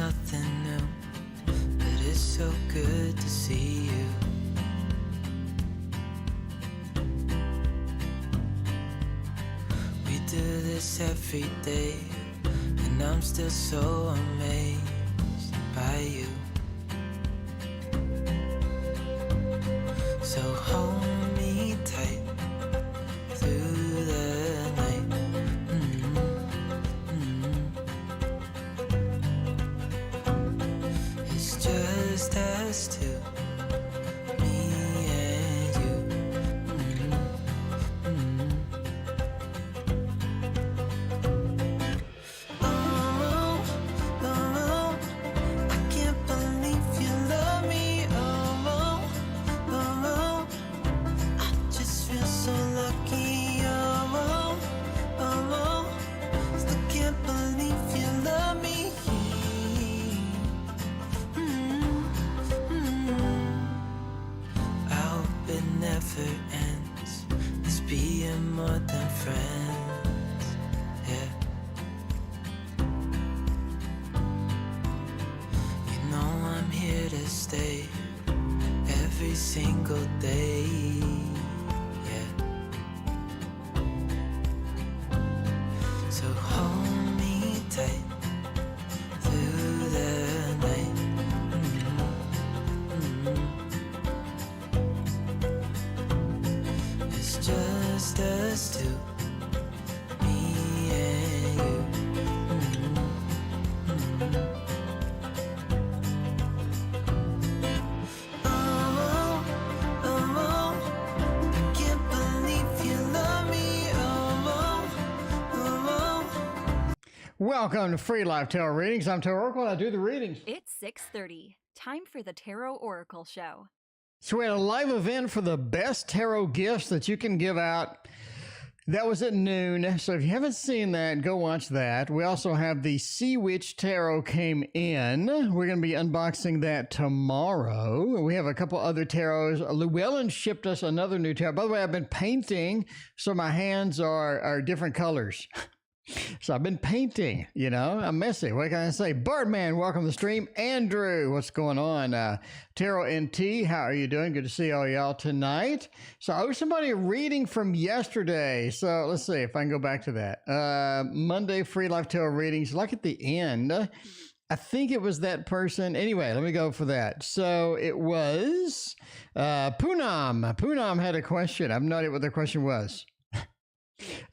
nothing new, but it's so good to see you. We do this every day, and I'm still so amazed by you. So hold me tight through the night. It's just us two, me and you. Oh, oh, I can't believe you love me. Oh, oh, I just feel so lucky. Oh, oh, still can't believe you love me. I hope it never ends. Let's being more than friends. Yeah. You know I'm here to stay every single day. Yeah. So hold me tight through the night. It's just us two, me and you. Oh, oh, I can't believe you love me. Oh. Welcome to Free Life Tarot Readings. I'm Tarot Oracle and I do the readings. It's 6:30. Time for the Tarot Oracle Show. So we had a live event for the best tarot gifts that you can give out. That was at noon. So if you haven't seen that, go watch that. We also have the Sea Witch Tarot came in. We're going to be unboxing that tomorrow. We have a couple other tarots. Llewellyn shipped us another new tarot. By the way, I've been painting, so my hands are different colors. So I've been painting, you know, I'm messy. What can I say? Birdman, welcome to the stream. Andrew, what's going on? Tarot NT, how are you doing? Good to see all y'all tonight. So I owe somebody a reading from yesterday. So let's see if I can go back to that. Monday, Free Life Tarot readings, like at the end. I think it was that person. Anyway, let me go for that. So it was Poonam. Poonam had a question. I have no idea what the question was.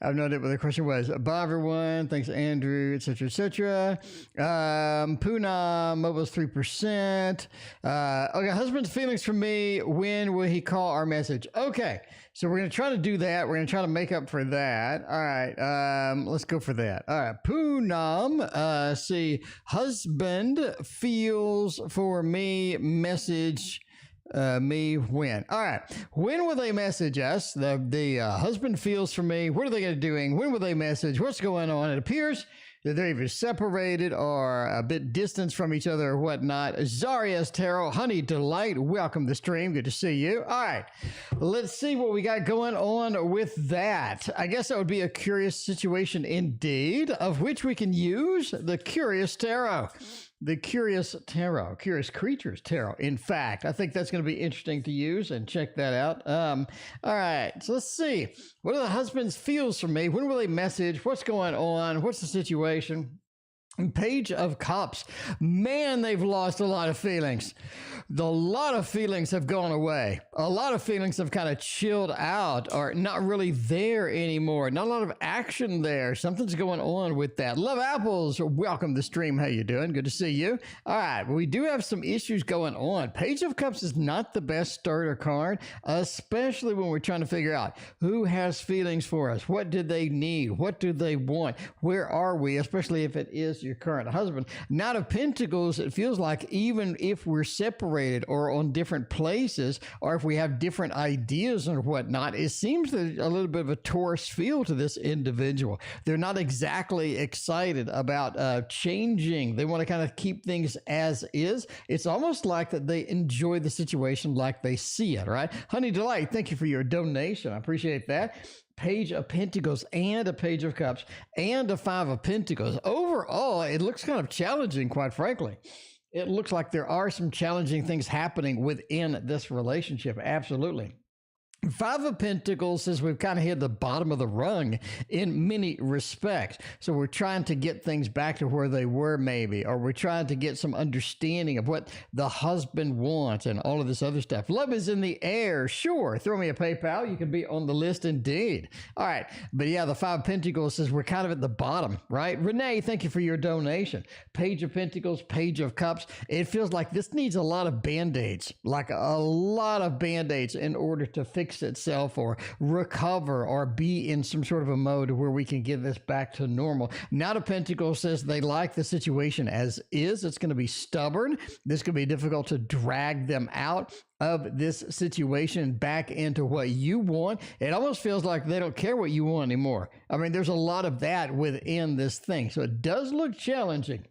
I've no idea what the question was. Bye, everyone. Thanks, Andrew, etc., etc. Poonam, mobile's 3%. Okay, husband's feelings for me. When will he call our message? Okay, so we're going to try to do that. We're going to try to make up for that. All right, let's go for that. All right, Poonam, see, husband feels for me, message me when. All right, when will they message us? The husband feels for me. What are they going to doing? When will they message? What's going on? It appears that they're either separated or a bit distanced from each other or whatnot. Zaria's Tarot, Honey Delight, welcome to the stream. Good to see you. All right, let's see what we got going on with that. I guess that would be a curious situation indeed, of which we can use the Curious Tarot. The Curious Tarot, Curious Creatures Tarot. In fact, I think that's going to be interesting to use and check that out. All right, so let's see. What are the husband's feels for me? When will they message? What's going on? What's the situation? Page of Cups. Man, they've lost a lot of feelings. A lot of feelings have gone away. A lot of feelings have kind of chilled out or not really there anymore. Not a lot of action there. Something's going on with that. Love Apples, welcome to the stream. How you doing? Good to see you. All right, well, we do have some issues going on. Page of Cups is not the best starter card, especially when we're trying to figure out who has feelings for us. What do they need? What do they want? Where are we? Especially if it is your current husband. Knight of Pentacles, it feels like even if we're separated or on different places, or if we have different ideas and whatnot, it seems there's a little bit of a Taurus feel to this individual. They're not exactly excited about changing. They want to kind of keep things as is. It's almost like that they enjoy the situation like they see it, right? Honey Delight, thank you for your donation. I appreciate that. Page of Pentacles and a Page of Cups and a Five of Pentacles. Overall, it looks kind of challenging, quite frankly. It looks like there are some challenging things happening within this relationship. Absolutely. Five of Pentacles says we've kind of hit the bottom of the rung in many respects. So we're trying to get things back to where they were maybe, or we're trying to get some understanding of what the husband wants and all of this other stuff. Love is in the air. Sure. Throw me a PayPal. You can be on the list indeed. All right. But yeah, the Five of Pentacles says we're kind of at the bottom, right? Renee, thank you for your donation. Page of Pentacles, Page of Cups. It feels like this needs a lot of Band-Aids, like a lot of Band-Aids in order to fix itself or recover or be in some sort of a mode where we can get this back to normal. Knight of Pentacles says they like the situation as is. It's going to be stubborn. This could be difficult to drag them out of this situation back into what you want. It almost feels like they don't care what you want anymore. I mean, there's a lot of that within this thing. So it does look challenging.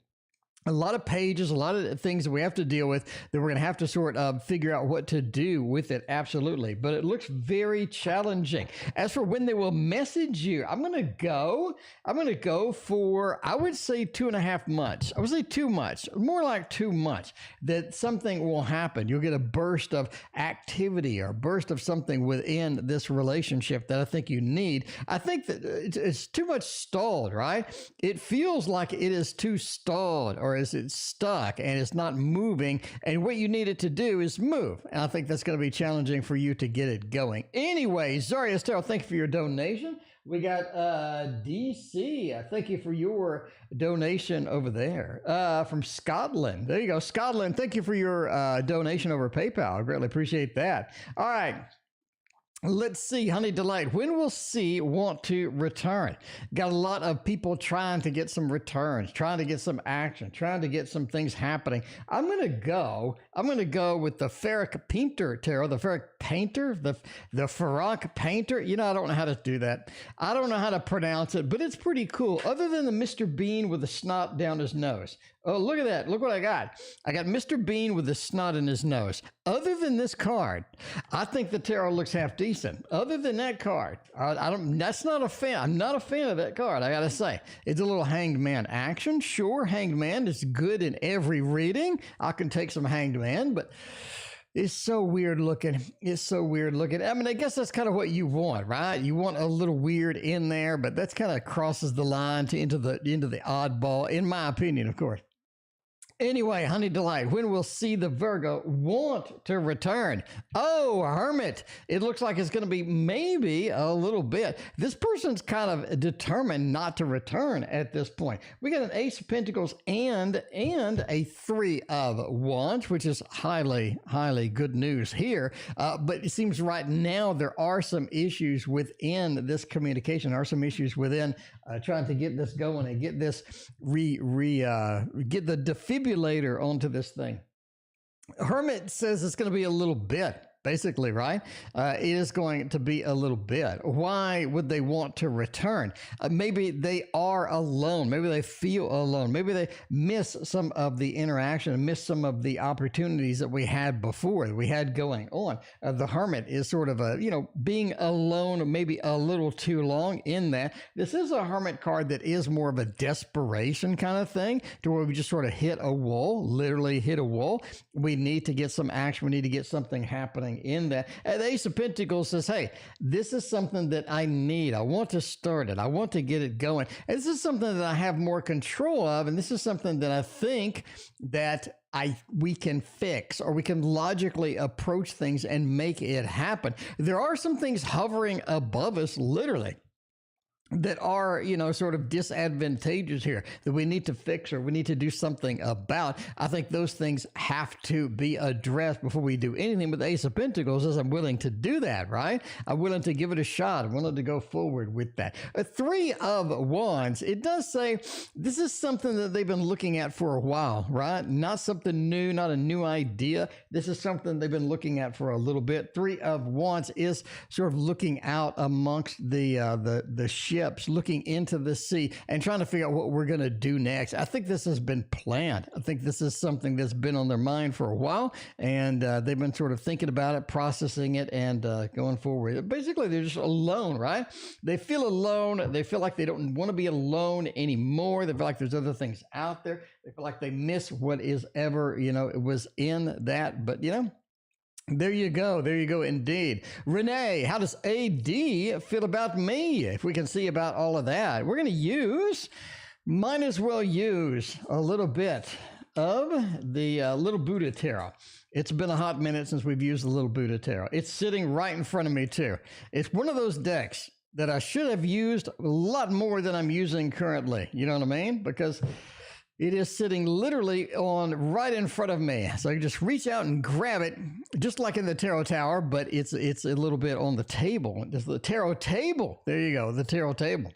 A lot of pages, a lot of things that we have to deal with that we're going to have to sort of figure out what to do with it. Absolutely. But it looks very challenging. As for when they will message you, I'm going to go for, I would say 2.5 months. I would say 2 months, more like 2 months, that something will happen. You'll get a burst of activity or a burst of something within this relationship that I think you need. I think that it's too much stalled, right? It feels like it is too stalled, or is it stuck and it's not moving, and what you need it to do is move. And I think that's going to be challenging for you to get it going. Anyway, Zari Estelle, thank you for your donation. We got DC. Thank you for your donation over there from Scotland. There you go, Scotland. Thank you for your donation over PayPal. I greatly appreciate that. All right. Let's see, Honey Delight. When will C want to return? Got a lot of people trying to get some returns, trying to get some action, trying to get some things happening. I'm going to go with the Ferric Painter Tarot, the Ferric Painter, the Ferric Painter. You know, I don't know how to do that. I don't know how to pronounce it, but it's pretty cool. Other than the Mr. Bean with the snot down his nose. Oh, look at that. Look what I got. I got Mr. Bean with the snot in his nose. Other than this card, I think the tarot looks half decent. Other than that card, that's not a fan. I'm not a fan of that card, I got to say. It's a little Hanged Man action. Sure, Hanged Man is good in every reading. I can take some Hanged Man, but it's so weird looking. It's so weird looking. I mean, I guess that's kind of what you want, right? You want a little weird in there, but that's kind of crosses the line into the oddball, in my opinion, of course. Anyway, Honey Delight, when we'll see the Virgo want to return? Oh, Hermit. It looks like it's going to be maybe a little bit. This person's kind of determined not to return at this point. We got an Ace of Pentacles and a Three of Wands, which is highly, highly good news here. But it seems right now there are some issues within this communication. There are some issues within trying to get this going and get this get the defibrillator onto this thing. Hermit says it's going to be a little bit. Basically, right? It is going to be a little bit. Why would they want to return? Maybe they are alone. Maybe they feel alone. Maybe they miss some of the interaction, miss some of the opportunities that we had before, that we had going on. The Hermit is sort of being alone maybe a little too long in that. This is a Hermit card that is more of a desperation kind of thing, to where we just sort of hit a wall, literally hit a wall. We need to get some action. We need to get something happening in that. And the Ace of Pentacles says, hey, this is something that I need. I want to start it. I want to get it going. And this is something that I have more control of. And this is something that I think that we can fix, or we can logically approach things and make it happen. There are some things hovering above us, literally, that are, sort of disadvantageous here that we need to fix, or we need to do something about. I think those things have to be addressed before we do anything. With the Ace of Pentacles, as I'm willing to do that, right? I'm willing to give it a shot. I'm willing to go forward with that. A Three of Wands, it does say this is something that they've been looking at for a while, right? Not something new, not a new idea. This is something they've been looking at for a little bit. Three of Wands is sort of looking out amongst the shit ships looking into the sea and trying to figure out what we're going to do next. I think this has been planned. I think this is something that's been on their mind for a while, and they've been sort of thinking about it, processing it, and going forward. Basically, they're just alone, right? They feel alone. They feel like they don't want to be alone anymore. They feel like there's other things out there. They feel like they miss what is ever, it was in that. But, there you go. There you go, indeed. Renee, how does AD feel about me? If we can see about all of that, we're going to might as well use a little bit of the Little Buddha Tarot. It's been a hot minute since we've used the Little Buddha Tarot. It's sitting right in front of me, too. It's one of those decks that I should have used a lot more than I'm using currently. You know what I mean? Because it is sitting literally right in front of me. So I can just reach out and grab it, just like in the Tarot Tower, but it's a little bit on the table. It's the Tarot Table. There you go, the Tarot Table.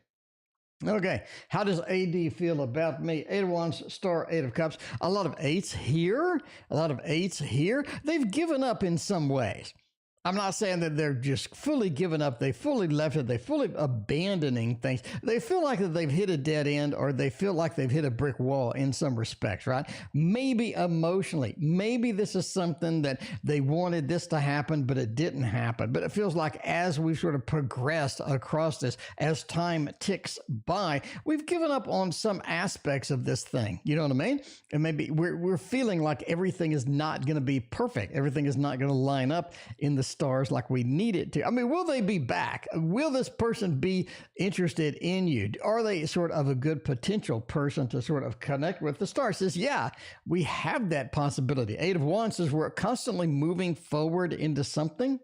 Okay, how does AD feel about me? 8 of Wands, Star, 8 of Cups. A lot of 8s here. A lot of 8s here. They've given up in some ways. I'm not saying that they're just fully given up. They fully left it. They fully abandoning things. They feel like that they've hit a dead end, or they feel like they've hit a brick wall in some respects, right? Maybe emotionally. Maybe this is something that they wanted this to happen, but it didn't happen. But it feels like as we've sort of progressed across this, as time ticks by, we've given up on some aspects of this thing. You know what I mean? And maybe we're feeling like everything is not going to be perfect. Everything is not going to line up in the stars like we need it to. I mean, will they be back? Will this person be interested in you? Are they sort of a good potential person to sort of connect with? The star says, yeah, we have that possibility. 8 of Wands says we're constantly moving forward into something.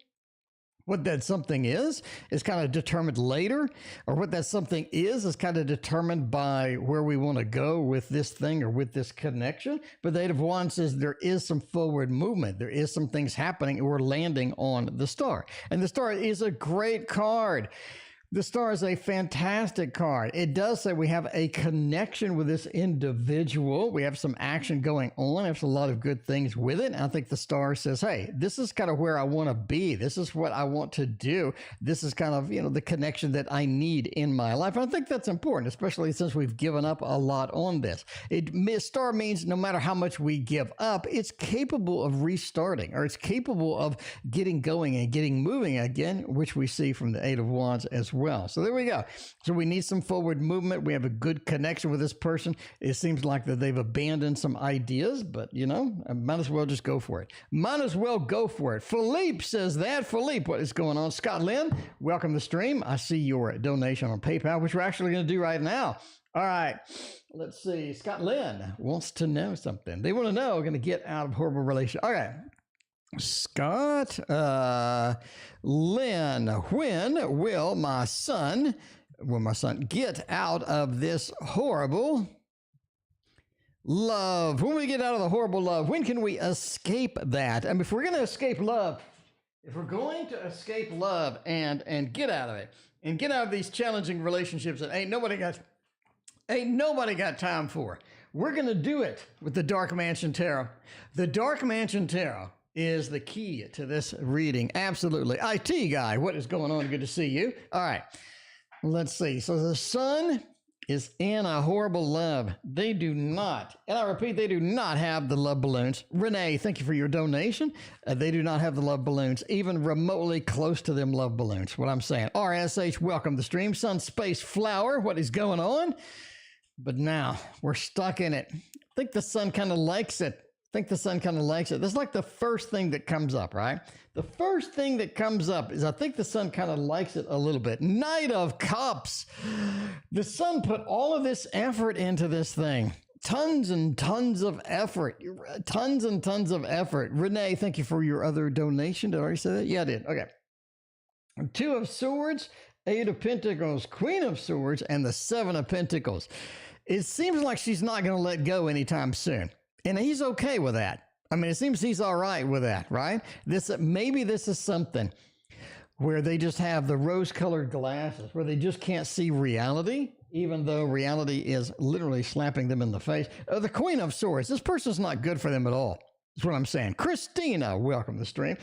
What that something is kind of determined later, or what that something is kind of determined by where we want to go with this thing or with this connection. But the 8 of Wands says there is some forward movement. There is some things happening, and we're landing on the star. And the star is a great card. The star is a fantastic card. It does say we have a connection with this individual. We have some action going on. There's a lot of good things with it. And I think the star says, hey, this is kind of where I want to be. This is what I want to do. This is kind of, the connection that I need in my life. And I think that's important, especially since we've given up a lot on this. Star means no matter how much we give up, it's capable of restarting, or it's capable of getting going and getting moving again, which we see from the 8 of Wands as well. So there we go. So we need some forward movement. We have a good connection with this person. It seems like that they've abandoned some ideas, but I might as well just go for it. Might as well go for it. Philippe says that. Philippe, what is going on? Scott Lynn, welcome to the stream. I see your donation on PayPal, which we're actually going to do right now. All right, let's see. Scott Lynn wants to know something. They want to know, going to get out of horrible relation. All right. Scott, Lynn, when will my son get out of this horrible love? When we get out of the horrible love, when can we escape that? And if we're going to escape love, and get out of it, and get out of these challenging relationships that ain't nobody got time for, we're going to do it with the Dark Mansion Tarot. The Dark Mansion Tarot is the key to this reading. Absolutely. IT guy, what is going on? Good to see you. All right, let's see. So the sun is in a horrible love. They do not, and I repeat, they do not have the love balloons. Renee, thank you for your donation. They do not have the love balloons, even remotely close to them love balloons, what I'm saying. RSH, welcome to the stream. Sun Space Flower, what is going on? But now we're stuck in it. I think the sun kind of likes it. That's like the first thing that comes up, right? The first thing that comes up is I think the sun kind of likes it a little bit. Knight of Cups. The sun put all of this effort into this thing. Tons and tons of effort. Renee, thank you for your other donation. Did I already say that? Yeah, I did. Okay. 2 of Swords, 8 of Pentacles, Queen of Swords, and the 7 of Pentacles. It seems like she's not going to let go anytime soon. And he's okay with that. I mean, it seems he's all right with that, right? Maybe this is something where they just have the rose-colored glasses, where they just can't see reality, even though reality is literally slapping them in the face. The Queen of Swords, this person's not good for them at all. That's what I'm saying. Christina, welcome to the stream.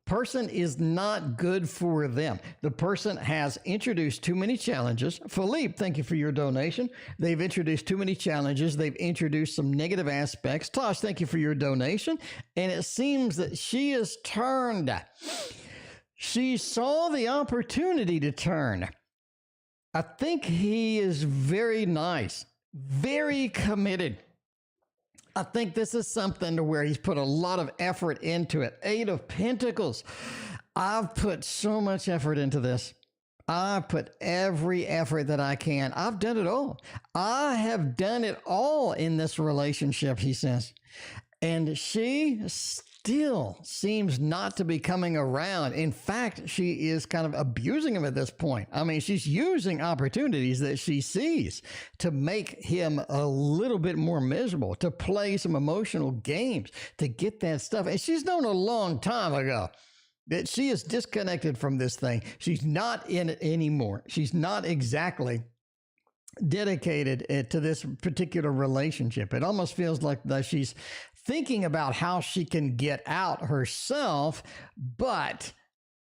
person is not good for them. The person has introduced too many challenges. Philippe, thank you for your donation. They've introduced too many challenges. They've introduced some negative aspects. Tosh, thank you for your donation. And it seems that she is turned. She saw the opportunity to turn. I think he is very nice, very committed. I think this is something to where he's put a lot of effort into it. 8 of Pentacles. I've put so much effort into this. I put every effort that I can. I've done it all. I have done it all in this relationship, he says. And she still seems not to be coming around. In fact, she is kind of abusing him at this point. I mean, she's using opportunities that she sees to make him a little bit more miserable, to play some emotional games, to get that stuff. And she's known a long time ago that she is disconnected from this thing. She's not in it anymore. She's not exactly dedicated to this particular relationship. It almost feels like that she's thinking about how she can get out herself, but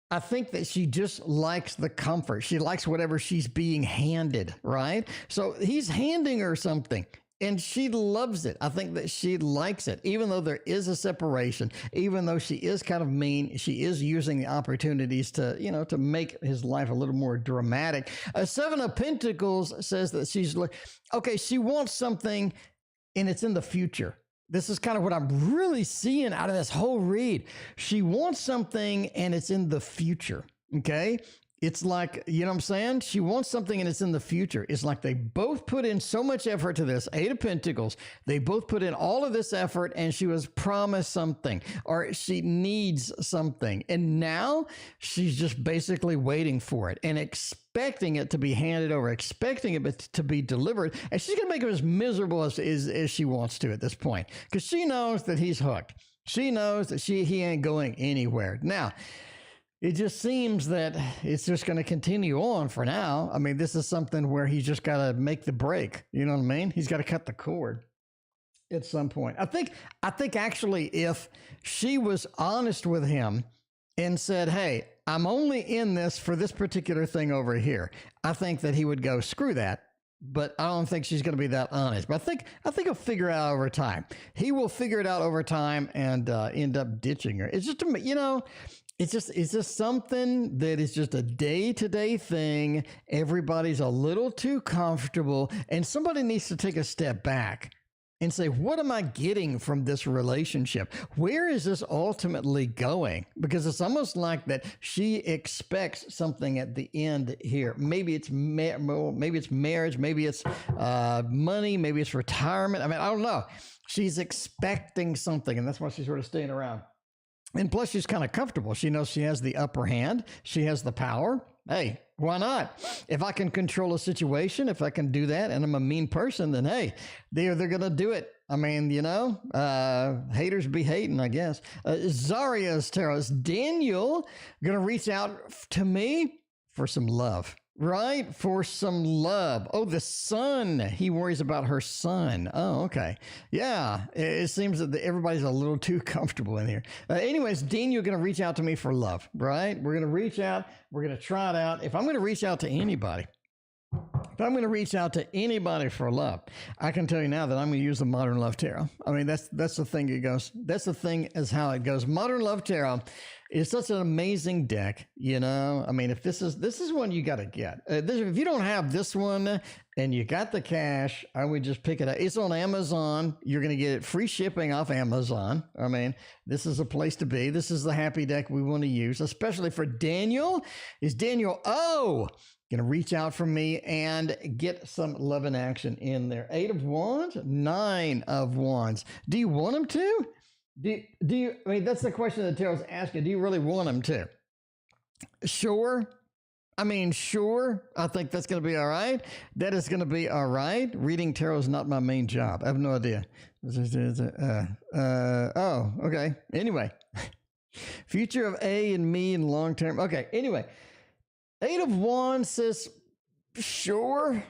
I think that she just likes the comfort. She likes whatever she's being handed, right? So he's handing her something, and she loves it. I think that she likes it, even though there is a separation, even though she is kind of mean, she is using the opportunities to, you know, to make his life a little more dramatic. 7 of Pentacles says that she's like, okay, she wants something and it's in the future. This is kind of what I'm really seeing out of this whole read. She wants something and it's in the future, okay? It's like, you know what I'm saying? She wants something and it's in the future. It's like they both put in so much effort to this. 8 of Pentacles. They both put in all of this effort and she was promised something or she needs something. And now she's just basically waiting for it and expecting it to be handed over, expecting it to be delivered. And she's going to make him as miserable as she wants to at this point because she knows that he's hooked. She knows that he ain't going anywhere. Now, it just seems that it's just going to continue on for now. I mean, this is something where he's just got to make the break. You know what I mean? He's got to cut the cord at some point. I think actually if she was honest with him and said, hey, I'm only in this for this particular thing over here, I think that he would go, screw that. But I don't think she's going to be that honest. But I think he'll figure it out over time. He will figure it out over time and end up ditching her. It's just, you know, it's just something that is just a day-to-day thing. Everybody's a little too comfortable, and somebody needs to take a step back and say, what am I getting from this relationship? Where is this ultimately going? Because it's almost like that she expects something at the end here. Maybe it's maybe it's marriage, maybe it's money, maybe it's retirement. I mean, I don't know. She's expecting something, and that's why she's sort of staying around. And plus, she's kind of comfortable. She knows she has the upper hand. She has the power. Hey, why not? If I can control a situation, if I can do that, and I'm a mean person, then hey, they're going to do it. I mean, you know, haters be hating, I guess. Zaria's tarot. Is Daniel going to reach out to me for some love? Right? For some love. Oh, the son. He worries about her son. Oh, okay. Yeah. It seems that everybody's a little too comfortable in here. Anyways, Dean, you're going to reach out to me for love, right? We're going to reach out. We're going to try it out. If I'm going to reach out to anybody, for love, I can tell you now that I'm going to use the Modern Love Tarot. I mean, that's the thing it goes. That's the thing is how it goes. Modern Love Tarot is such an amazing deck, you know. I mean, if this is one you got to get. If you don't have this one and you got the cash, I would just pick it up. It's on Amazon. You're going to get it free shipping off Amazon. I mean, this is a place to be. This is the happy deck we want to use, especially for Daniel. Is Daniel going to reach out for me and get some love and action in there. 8 of Wands, 9 of Wands. Do you want him to? Do you, I mean, that's the question that Tarot's asking. Do you really want him to? Sure. I mean, sure. I think that's going to be all right. That is going to be all right. Reading tarot is not my main job. I have no idea. Oh, okay. Anyway, future of A and me in long term. Okay. Anyway, 8 of Wands says, sure.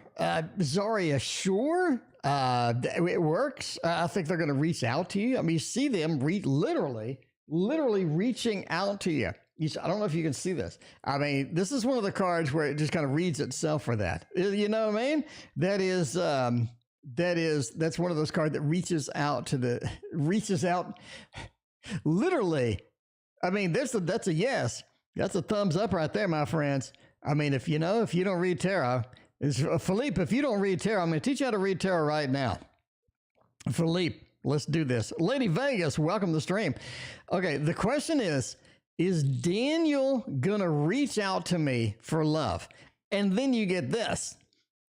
Zaria, sure. It works. I think they're going to reach out to you. I mean, you see them literally reaching out to you. I don't know if you can see this. I mean, this is one of the cards where it just kind of reads itself for that. You know what I mean? That's one of those cards that reaches out literally. I mean, that's a yes. That's a thumbs up right there, my friends. I mean, if you don't read tarot, Philippe, if you don't read tarot, I'm going to teach you how to read tarot right now. Philippe, let's do this. Lady Vegas, welcome to the stream. Okay, the question is Daniel going to reach out to me for love? And then you get this.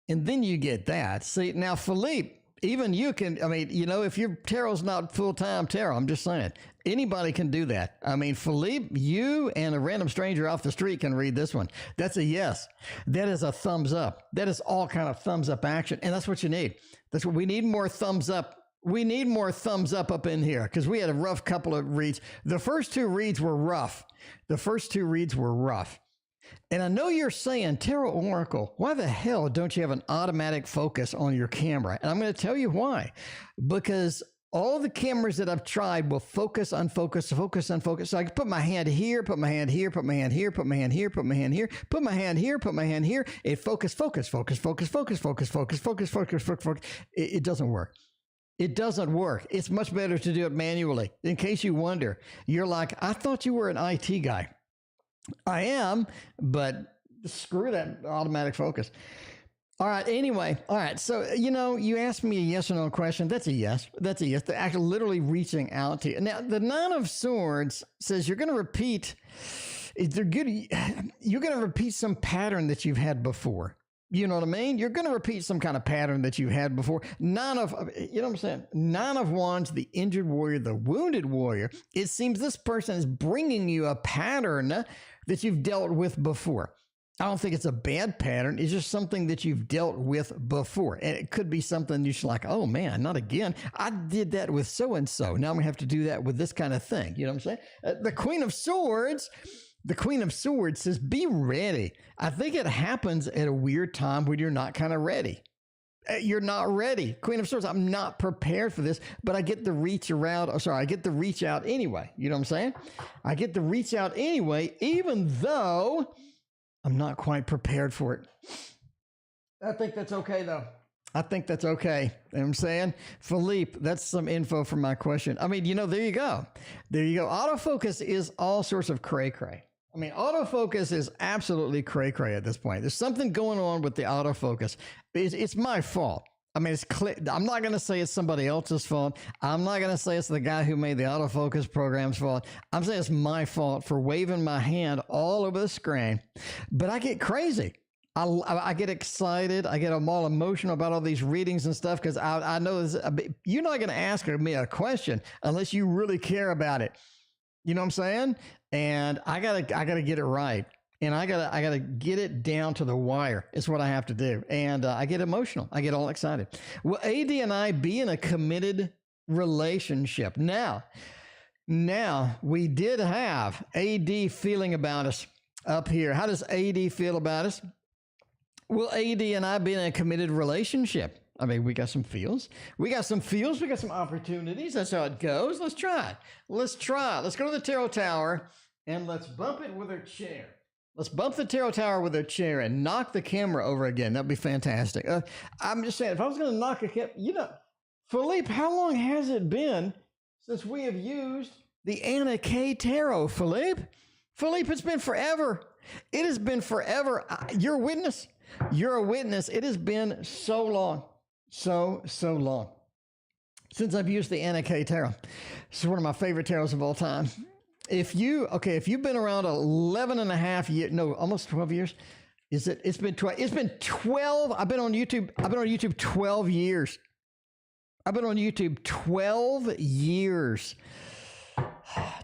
And then you get that. See, now, Philippe, even you can, I mean, if your tarot's not full-time tarot, I'm just saying, anybody can do that. I mean, Philippe, you and a random stranger off the street can read this one. That's a yes. That is a thumbs up. That is all kind of thumbs up action. And that's what you need. That's what we need, more thumbs up. We need more thumbs up in here because we had a rough couple of reads. The first two reads were rough. And I know you're saying, Tarot Oracle, why the hell don't you have an automatic focus on your camera? And I'm going to tell you why. Because all the cameras that I've tried will focus, unfocus, focus, unfocus. So I can put my hand here, put my hand here, put my hand here, put my hand here, put my hand here, put my hand here, put my hand here. It focus. It doesn't work. It doesn't work. It's much better to do it manually. In case you wonder, you're like, I thought you were an IT guy. I am, but screw that automatic focus. All right. Anyway. All right. So, you asked me a yes or no question. That's a yes. They're actually literally reaching out to you. Now, the Nine of Swords says you're going to repeat. You're going to repeat some pattern that you've had before. You know what I mean? You're going to repeat some kind of pattern that you had before. Nine of Wands, the injured warrior, the wounded warrior. It seems this person is bringing you a pattern that you've dealt with before. I don't think it's a bad pattern. It's just something that you've dealt with before. And it could be something you're just like, oh man, not again. I did that with so-and-so. Now I'm going to have to do that with this kind of thing. You know what I'm saying? The Queen of Swords says, be ready. I think it happens at a weird time when you're not kind of ready. You're not ready. Queen of Swords, I'm not prepared for this, but I get the reach out anyway. You know what I'm saying? I get the reach out anyway, even though I'm not quite prepared for it. I think that's okay, though. I think that's okay. You know what I'm saying? Philippe, that's some info from my question. I mean, there you go. Autofocus is all sorts of cray-cray. I mean, autofocus is absolutely cray-cray at this point. There's something going on with the autofocus. It's my fault. I mean, I'm not going to say it's somebody else's fault. I'm not going to say it's the guy who made the autofocus program's fault. I'm saying it's my fault for waving my hand all over the screen. But I get crazy. I get excited. I'm all emotional about all these readings and stuff because I know you're not going to ask me a question unless you really care about it. You know what I'm saying? And I gotta get it right, and I gotta get it down to the wire. It's what I have to do, and I get emotional. I get all excited. Will AD and I be in a committed relationship? Now we did have AD feeling about us up here. How does AD feel about us? Will AD and I be in a committed relationship? I mean, we got some feels. We got some opportunities. That's how it goes. Let's try it. Let's go to the Tarot Tower and let's bump it with our chair. Let's bump the Tarot Tower with our chair and knock the camera over again. That'd be fantastic. I'm just saying, if I was going to knock a camera, Philippe, how long has it been since we have used the Anna K Tarot, Philippe? Philippe, it's been forever. It has been forever. You're a witness. You're a witness. It has been so long. So long since I've used the Anna K Tarot. This is one of my favorite tarots of all time. If you've been around 11 and a half years, no, almost 12 years. It's been 12. It's been 12. I've been on YouTube 12 years. I've been on YouTube 12 years.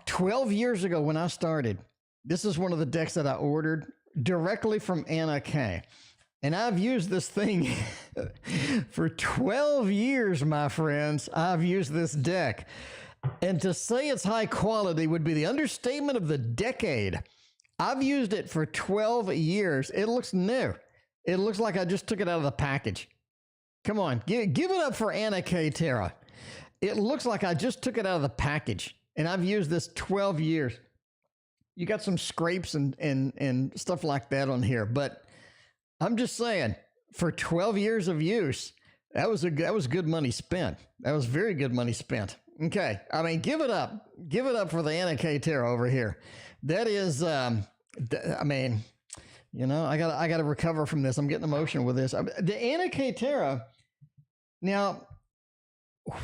12 years ago when I started, this is one of the decks that I ordered directly from Anna K. And I've used this thing for 12 years, my friends. I've used this deck. And to say it's high quality would be the understatement of the decade. I've used it for 12 years. It looks new. It looks like I just took it out of the package. Come on, give it up for Anna K Tarot. It looks like I just took it out of the package. And I've used this 12 years. You got some scrapes and stuff like that on here, but I'm just saying, for 12 years of use, that was good money spent. That was very good money spent. Okay, I mean, give it up for the Anna K Tarot over here. That is, I mean, you know, I gotta recover from this. I'm getting emotional with this. The Anna K Tarot. Now,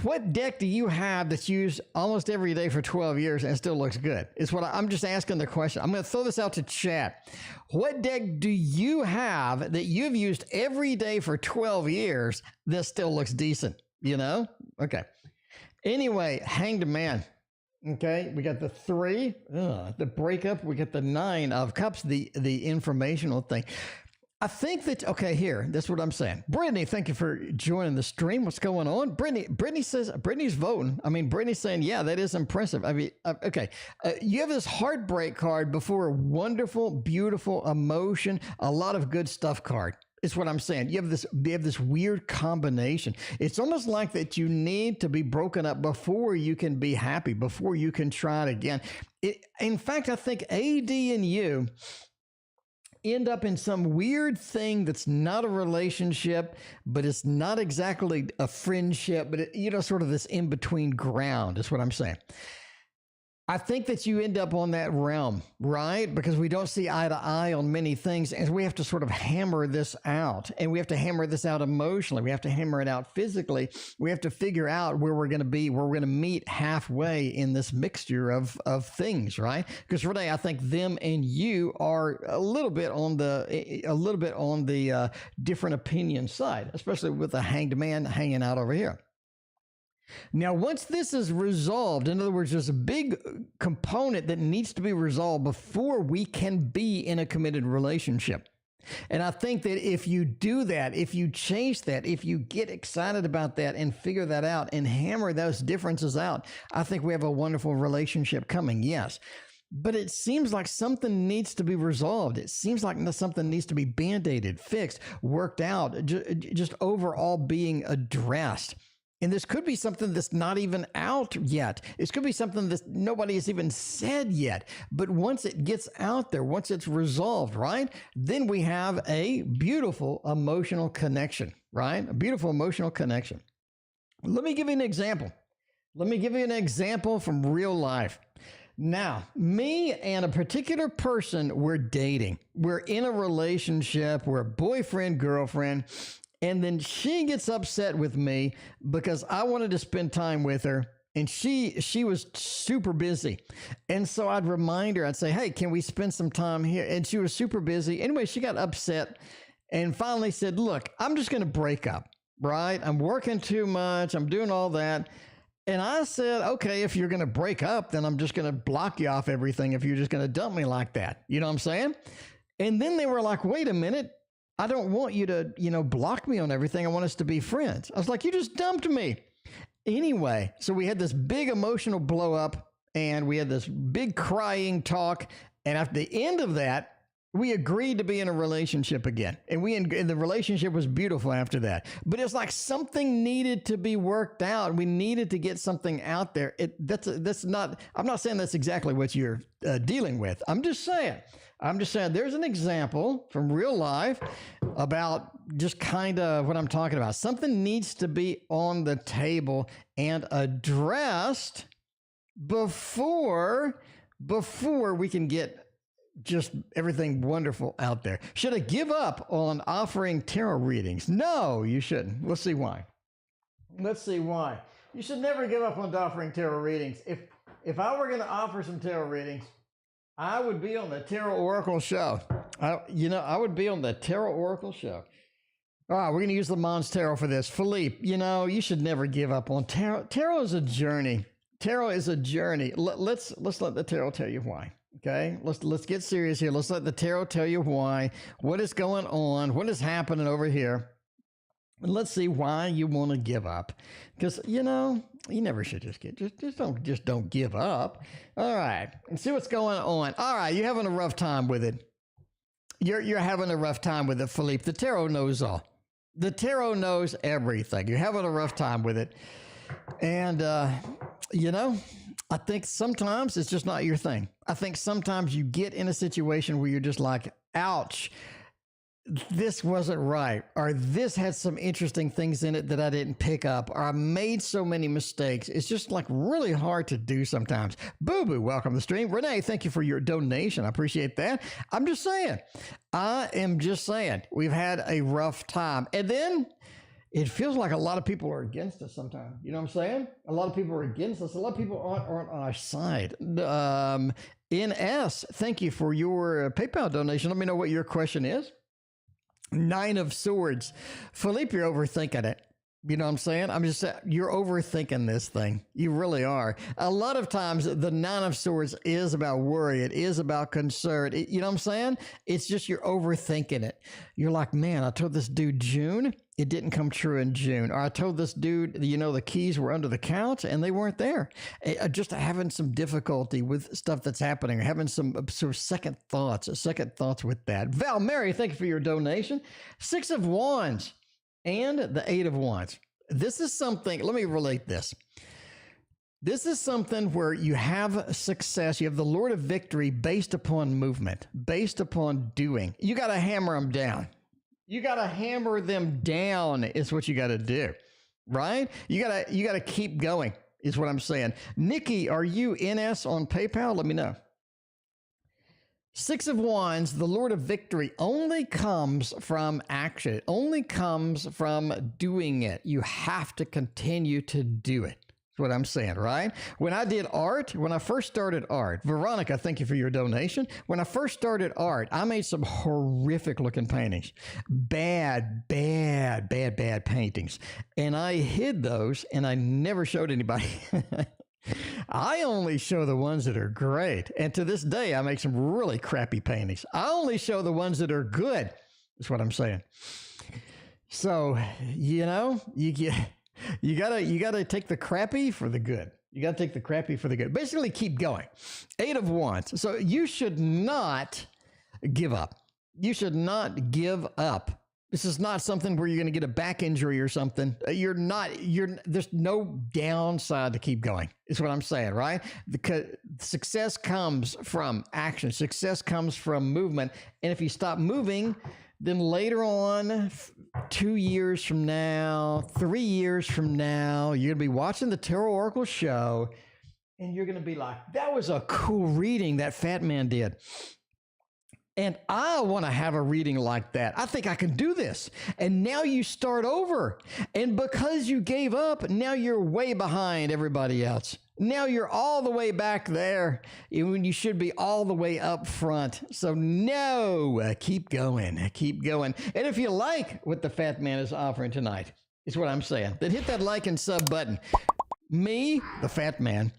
what deck do you have that's used almost every day for 12 years and still looks good? It's what I'm just asking the question. I'm going to throw this out to chat. What deck do you have that you've used every day for 12 years that still looks decent? You know? Okay. Anyway, Hanged Man. Okay, we got the 3, the breakup. We got the 9 of Cups, the informational thing. I think that, okay, here, that's what I'm saying. Brittany, thank you for joining the stream. What's going on? Brittany says, Brittany's voting. I mean, Brittany's saying, yeah, that is impressive. I mean, okay. You have this heartbreak card before a wonderful, beautiful emotion, a lot of good stuff card. It's what I'm saying. You have this weird combination. It's almost like that you need to be broken up before you can be happy, before you can try it again. In fact, I think AD and you end up in some weird thing that's not a relationship, but it's not exactly a friendship, but you know, sort of this in-between ground is what I'm saying. I think that you end up on that realm, right? Because we don't see eye to eye on many things, and we have to sort of hammer this out, and we have to hammer this out emotionally. We have to hammer it out physically. We have to figure out where we're going to be, where we're going to meet halfway in this mixture of things, right? Because Renee, I think them and you are a little bit on the different opinion side, especially with the Hanged Man hanging out over here. Now, once this is resolved, in other words, there's a big component that needs to be resolved before we can be in a committed relationship. And I think that if you do that, if you change that, if you get excited about that and figure that out and hammer those differences out, I think we have a wonderful relationship coming, yes. But it seems like something needs to be resolved. It seems like something needs to be band-aided, fixed, worked out, just overall being addressed. And this could be something that's not even out yet. This could be something that nobody has even said yet. But once it gets out there, once it's resolved, right, then we have a beautiful emotional connection, right? A beautiful emotional connection. Let me give you an example. Let me give you an example from real life. Now, me and a particular person, we're dating. We're in a relationship. We're boyfriend, girlfriend. And then she gets upset with me because I wanted to spend time with her and she was super busy. And so I'd remind her, I'd say, hey, can we spend some time here? And she was super busy. Anyway, she got upset and finally said, look, I'm just going to break up, right? I'm working too much. I'm doing all that. And I said, okay, if you're going to break up, then I'm just going to block you off everything if you're just going to dump me like that. You know what I'm saying? And then they were like, wait a minute. I don't want you to, block me on everything. I want us to be friends. I was like, you just dumped me. Anyway, so we had this big emotional blow up and we had this big crying talk. And at the end of that, we agreed to be in a relationship again. And the relationship was beautiful after that. But it's like something needed to be worked out. We needed to get something out there. I'm not saying that's exactly what you're dealing with. I'm just saying there's an example from real life about just kind of what I'm talking about. Something needs to be on the table and addressed before we can get just everything wonderful out there. Should I give up on offering tarot readings? No, you shouldn't. Let's see why. You should never give up on offering tarot readings. If I were going to offer some tarot readings, I would be on the Tarot Oracle show. I would be on the Tarot Oracle show. All right, we're going to use Le Mans Tarot for this. Philippe, you should never give up on tarot. Tarot is a journey. Tarot is a journey. Let's let the tarot tell you why. Okay, let's get serious here. Let's let the tarot tell you why, what is going on, what is happening over here. And let's see why you want to give up. Because, you never should just don't give up. All right. And see what's going on. All right. You're having a rough time with it. You're having a rough time with it, Philippe. The tarot knows all. The tarot knows everything. You're having a rough time with it. And, I think sometimes it's just not your thing. I think sometimes you get in a situation where you're just like, ouch, this wasn't right, or this had some interesting things in it that I didn't pick up, or I made so many mistakes. It's just like really hard to do sometimes. Boo Boo, welcome to the stream. Renee, thank you for your donation. I appreciate that. I'm just saying, I am just saying, we've had a rough time. And then it feels like a lot of people are against us sometimes. You know what I'm saying? A lot of people are against us. A lot of people aren't on our side. NS, thank you for your PayPal donation. Let me know what your question is. 9 of Swords. Philippe, you're overthinking it. You know what I'm saying? I'm just saying, you're overthinking this thing. You really are. A lot of times, the 9 of Swords is about worry. It is about concern. You know what I'm saying? It's just you're overthinking it. You're like, man, I told this dude June. It didn't come true in June. Or I told this dude, you know, the keys were under the couch and they weren't there. Just having some difficulty with stuff that's happening, having some sort of second thoughts with that. Val Mary, thank you for your donation. 6 of Wands and the 8 of Wands. This is something, let me relate this. This is something where you have success. You have the Lord of Victory based upon movement, based upon doing. You got to hammer them down. You got to hammer them down is what you got to do, right? You got to keep going is what I'm saying. Nikki, are you NS on PayPal? Let me know. 6 of Wands, the Lord of Victory, only comes from action. It only comes from doing it. You have to continue to do it. What I'm saying, right? When I did art, when I first started art, Veronica, thank you for your donation. When I first started art, I made some horrific looking paintings, bad paintings. And I hid those and I never showed anybody. I only show the ones that are great. And to this day, I make some really crappy paintings. I only show the ones that are good. That's what I'm saying. So, you know, you gotta take the crappy for the good. You gotta take the crappy for the good. Basically, keep going. 8 of Wands. So you should not give up. You should not give up. This is not something where you're going to get a back injury or something. There's no downside to keep going. Is what I'm saying, right? Because success comes from action. Success comes from movement. And if you stop moving, then later on, 2 years from now, 3 years from now, you're going to be watching the Tarot Oracle show and you're going to be like, that was a cool reading that fat man did. And I want to have a reading like that. I think I can do this. And now you start over. And because you gave up, now you're way behind everybody else. Now you're all the way back there when you should be all the way up front. So no, keep going, keep going. And if you like what the fat man is offering tonight, is what I'm saying, then hit that like and sub button. Me, the fat man,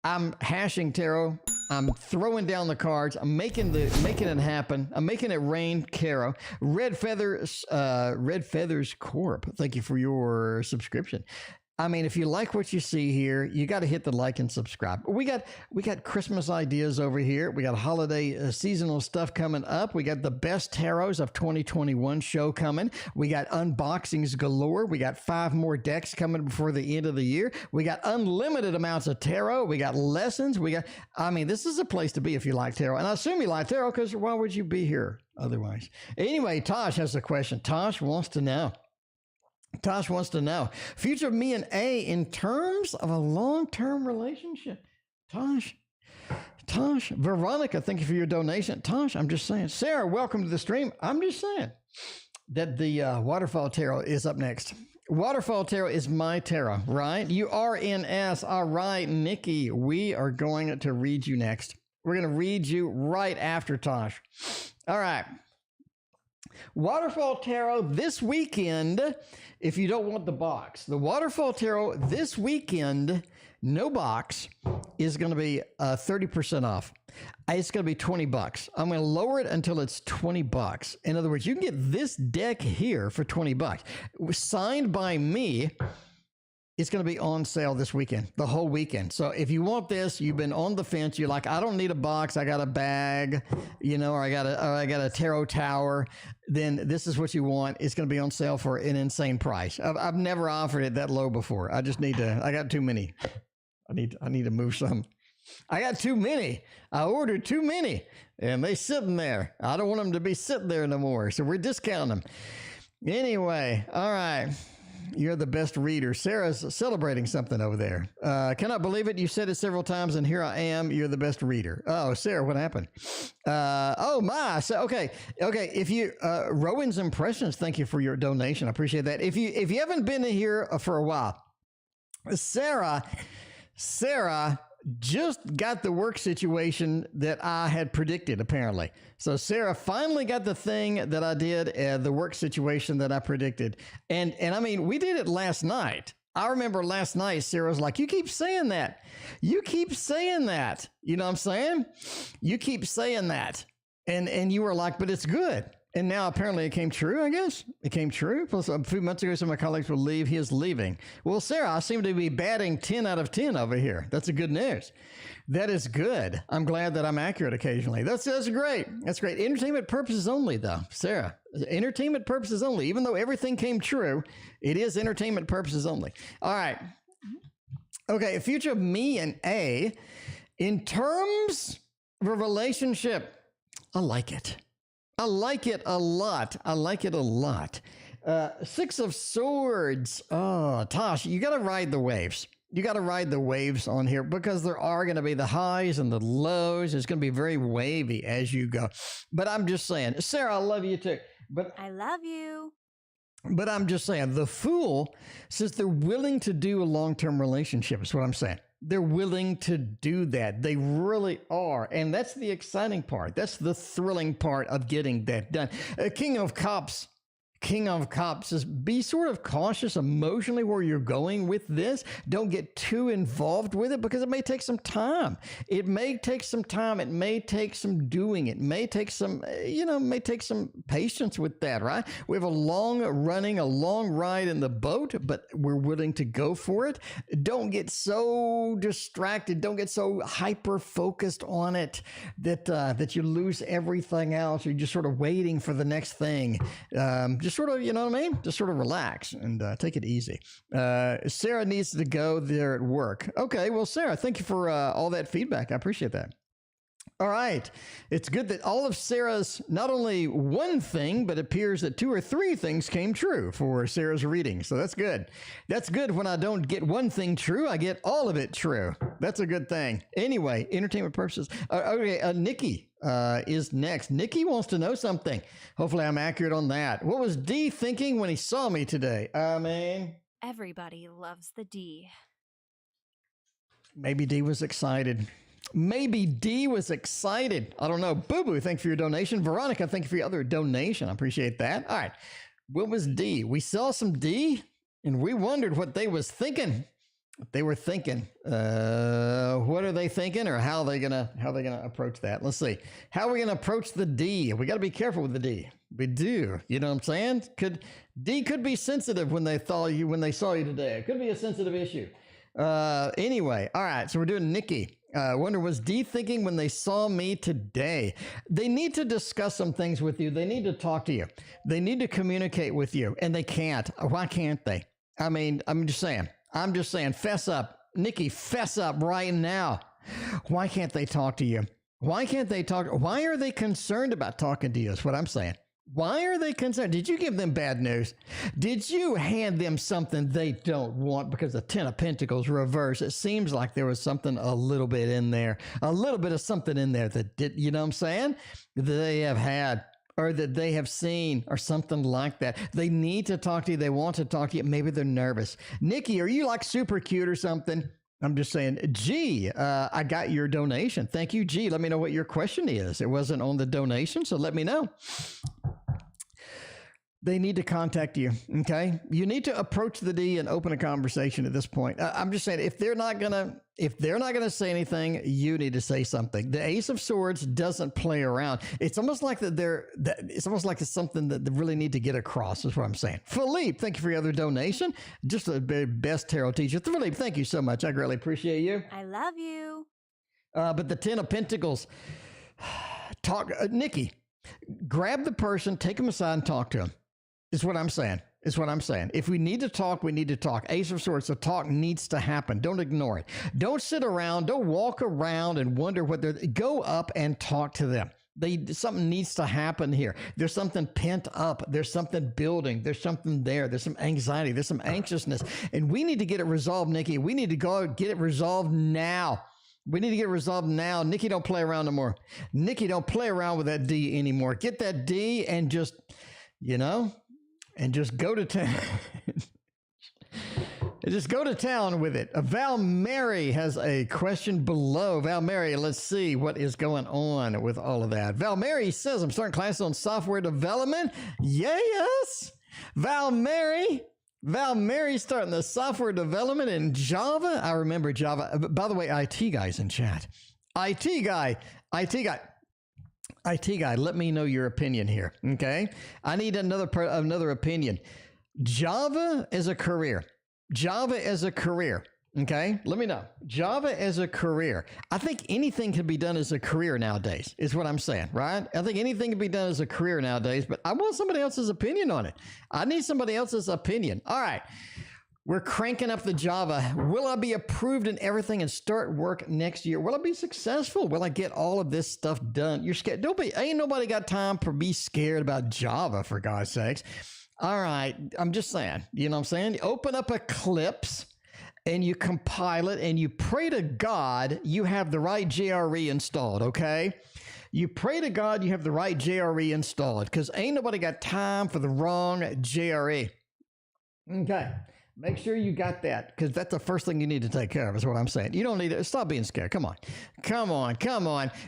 I'm hashing tarot. I'm throwing down the cards. I'm making it happen. I'm making it rain, Caro. Red Feathers Corp. Thank you for your subscription. I mean, if you like what you see here, you got to hit the like and subscribe. We got Christmas ideas over here. We got holiday seasonal stuff coming up. We got the best tarots of 2021 show coming. We got unboxings galore. We got 5 more decks coming before the end of the year. We got unlimited amounts of tarot. We got lessons. This is a place to be if you like tarot. And I assume you like tarot because why would you be here otherwise? Anyway, Tosh has a question. Tosh wants to know, future of me and A in terms of a long-term relationship. Tosh, Veronica, thank you for your donation. Tosh, I'm just saying. Sarah, welcome to the stream. I'm just saying that the Waterfall Tarot is up next. Waterfall Tarot is my tarot, right? You are NS. All right, Nikki, we are going to read you next. We're going to read you right after Tosh. All right. Waterfall Tarot this weekend, if you don't want the box. The Waterfall Tarot this weekend, no box, is going to be 30% off. It's going to be $20. I'm going to lower it until it's $20. In other words, you can get this deck here for $20. Signed by me. It's going to be on sale this weekend, the whole weekend. So if you want this, you've been on the fence. You're like, I don't need a box. I got a bag, or I got a tarot tower. Then this is what you want. It's going to be on sale for an insane price. I've never offered it that low before. I got too many. I need to move some. I got too many. I ordered too many, and they sitting there. I don't want them to be sitting there no more, so we're discounting them. Anyway, all right. You're the best reader. Sarah's celebrating something over there. Cannot believe it. You said it several times, and here I am. You're the best reader. Oh, Sarah, what happened? Oh, my. So, okay. If you, Rowan's Impressions, thank you for your donation. I appreciate that. If you haven't been here for a while, Sarah just got the work situation that I had predicted, apparently. So Sarah finally got the thing that I did, the work situation that I predicted. And I mean, we did it last night. I remember last night, Sarah was like, you keep saying that. You keep saying that. You know what I'm saying? You keep saying that. And you were like, but it's good. And now apparently it came true, I guess. It came true. Plus, a few months ago, some of my colleagues will leave. He is leaving. Well, Sarah, I seem to be batting 10 out of 10 over here. That's a good news. That is good. I'm glad that I'm accurate occasionally. That's great. That's great. Entertainment purposes only, though, Sarah. Entertainment purposes only. Even though everything came true, it is entertainment purposes only. All right. Okay, future of me and A. In terms of a relationship, I like it. I like it a lot. I like it a lot. Six of Swords. Oh, Tosh, you got to ride the waves. You got to ride the waves on here because there are going to be the highs and the lows. It's going to be very wavy as you go. But I'm just saying, Sarah, I love you too. But I love you. But I'm just saying, the Fool says they're willing to do a long-term relationship. Is what I'm saying. They're willing to do that. They really are. And that's the exciting part. That's the thrilling part of getting that done. King of Cups says, be sort of cautious emotionally where you're going with this. Don't get too involved with it because it may take some time. It may take some time. It may take some doing. It may take some, may take some patience with that, right? We have a long ride in the boat, but we're willing to go for it. Don't get so distracted. Don't get so hyper-focused on it that you lose everything else. You're just sort of waiting for the next thing. Just sort of, you know what I mean? Just sort of relax and take it easy. Sarah needs to go there at work. Okay, well, Sarah, thank you for all that feedback. I appreciate that. All right. It's good that all of Sarah's, not only one thing, but it appears that 2 or 3 things came true for Sarah's reading. So that's good. That's good. When I don't get one thing true, I get all of it true. That's a good thing. Anyway, entertainment purposes. Okay, Nikki is next. Nikki wants to know something. Hopefully I'm accurate on that. What was D thinking when he saw me today? I mean, Everybody loves the D. maybe D was excited. Maybe D was excited. I don't know. Boo Boo, thank you for your donation. Veronica, thank you for your other donation. I appreciate that. All right. What was D? We saw some D and we wondered what they was thinking. What they were thinking. What are they thinking, or how are they gonna approach that? Let's see. How are we gonna approach the D? We got to be careful with the D. We do. You know what I'm saying? D could be sensitive when they saw you today. It could be a sensitive issue. Anyway, all right. So we're doing Nikki. Wonder, was D thinking when they saw me today? They need to discuss some things with you. They need to talk to you. They need to communicate with you, and they can't. Why can't they? I mean, I'm just saying, fess up. Nikki, fess up right now. Why can't they talk to you? Why can't they talk? Why are they concerned about talking to you is what I'm saying. Why are they concerned? Did you give them bad news? Did you hand them something they don't want? Because the 10 of Pentacles reverse, it seems like there was something a little bit in there, a little bit of something in there that did, you know what I'm saying? That they have had, or that they have seen, or something like that. They need to talk to you. They want to talk to you. Maybe they're nervous. Nikki, are you like super cute or something? I'm just saying, G, I got your donation. Thank you, G. Let me know what your question is. It wasn't on the donation, so let me know. They need to contact you, okay? You need to approach the D and open a conversation at this point. I'm just saying, if they're not gonna say anything, you need to say something. The Ace of Swords doesn't play around. It's almost like it's almost like it's something that they really need to get across, is what I'm saying. Philippe, thank you for your other donation. Just the best tarot teacher. Philippe, thank you so much. I greatly appreciate you. I love you. But the 10 of Pentacles, Nikki, grab the person, take them aside and talk to them. Is what I'm saying. is what I'm saying. If we need to talk, we need to talk. Ace of Swords, the talk needs to happen. Don't ignore it. Don't sit around. Don't walk around and wonder what they're... Go up and talk to them. Something needs to happen here. There's something pent up. There's something building. There's something there. There's some anxiety. There's some anxiousness. And we need to get it resolved, Nikki. We need to go get it resolved now. We need to get it resolved now. Nikki, don't play around no more. Nikki, don't play around with that D anymore. Get that D and just, and just go to town. Just go to town with it. Val Mary has a question below. Val Mary, let's see what is going on with all of that. Val Mary says, I'm starting classes on software development. Yes. Val Mary starting the software development in Java. I remember Java. By the way, IT guy's in chat. IT guy, let me know your opinion here, okay? I need another opinion. Java as a career, okay? Let me know. Java as a career. I think anything can be done as a career nowadays, is what I'm saying, right? I think anything can be done as a career nowadays, but I want somebody else's opinion on it. I need somebody else's opinion. All right. We're cranking up the Java. Will I be approved in everything and start work next year? Will I be successful? Will I get all of this stuff done? You're scared. Ain't nobody got time to be scared about Java, for God's sakes. All right. I'm just saying, you know what I'm saying? You open up Eclipse and you compile it and you pray to God you have the right JRE installed, okay? You pray to God you have the right JRE installed because ain't nobody got time for the wrong JRE. Okay. Make sure you got that because that's the first thing you need to take care of is what I'm saying. You don't need to stop being scared. Come on.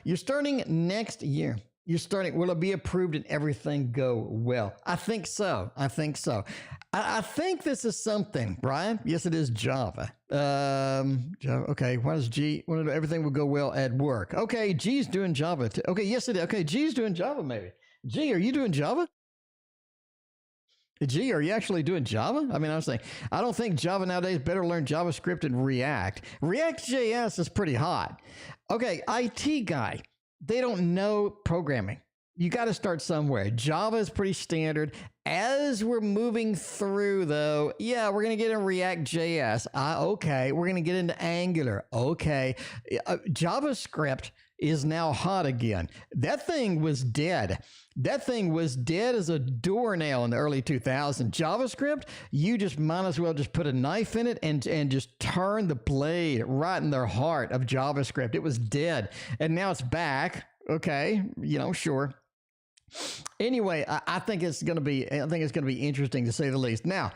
You're starting next year. Will it be approved and everything go well? I think so. I think this is something, Brian. Yes, it is Java. Java. Okay. Why does G? Everything will go well at work. Okay. G's doing Java. Okay. Yes, it is. Okay. G's doing Java. Maybe. G, are you doing Java? G, are you actually doing Java? I mean, I was saying, I don't think Java nowadays better learn JavaScript and React. React.js is pretty hot. Okay, IT guy, they don't know programming. You got to start somewhere. Java is pretty standard. As we're moving through, though, yeah, we're going to get in React.js. Okay, we're going to get into Angular. Okay, JavaScript is now hot again. That thing was dead. That thing was dead as a doornail in the early 2000s. JavaScript, you just might as well just put a knife in it and just turn the blade right in their heart of JavaScript. It was dead, and now it's back. Okay, sure. Anyway, I think it's going to be interesting to say the least. Now,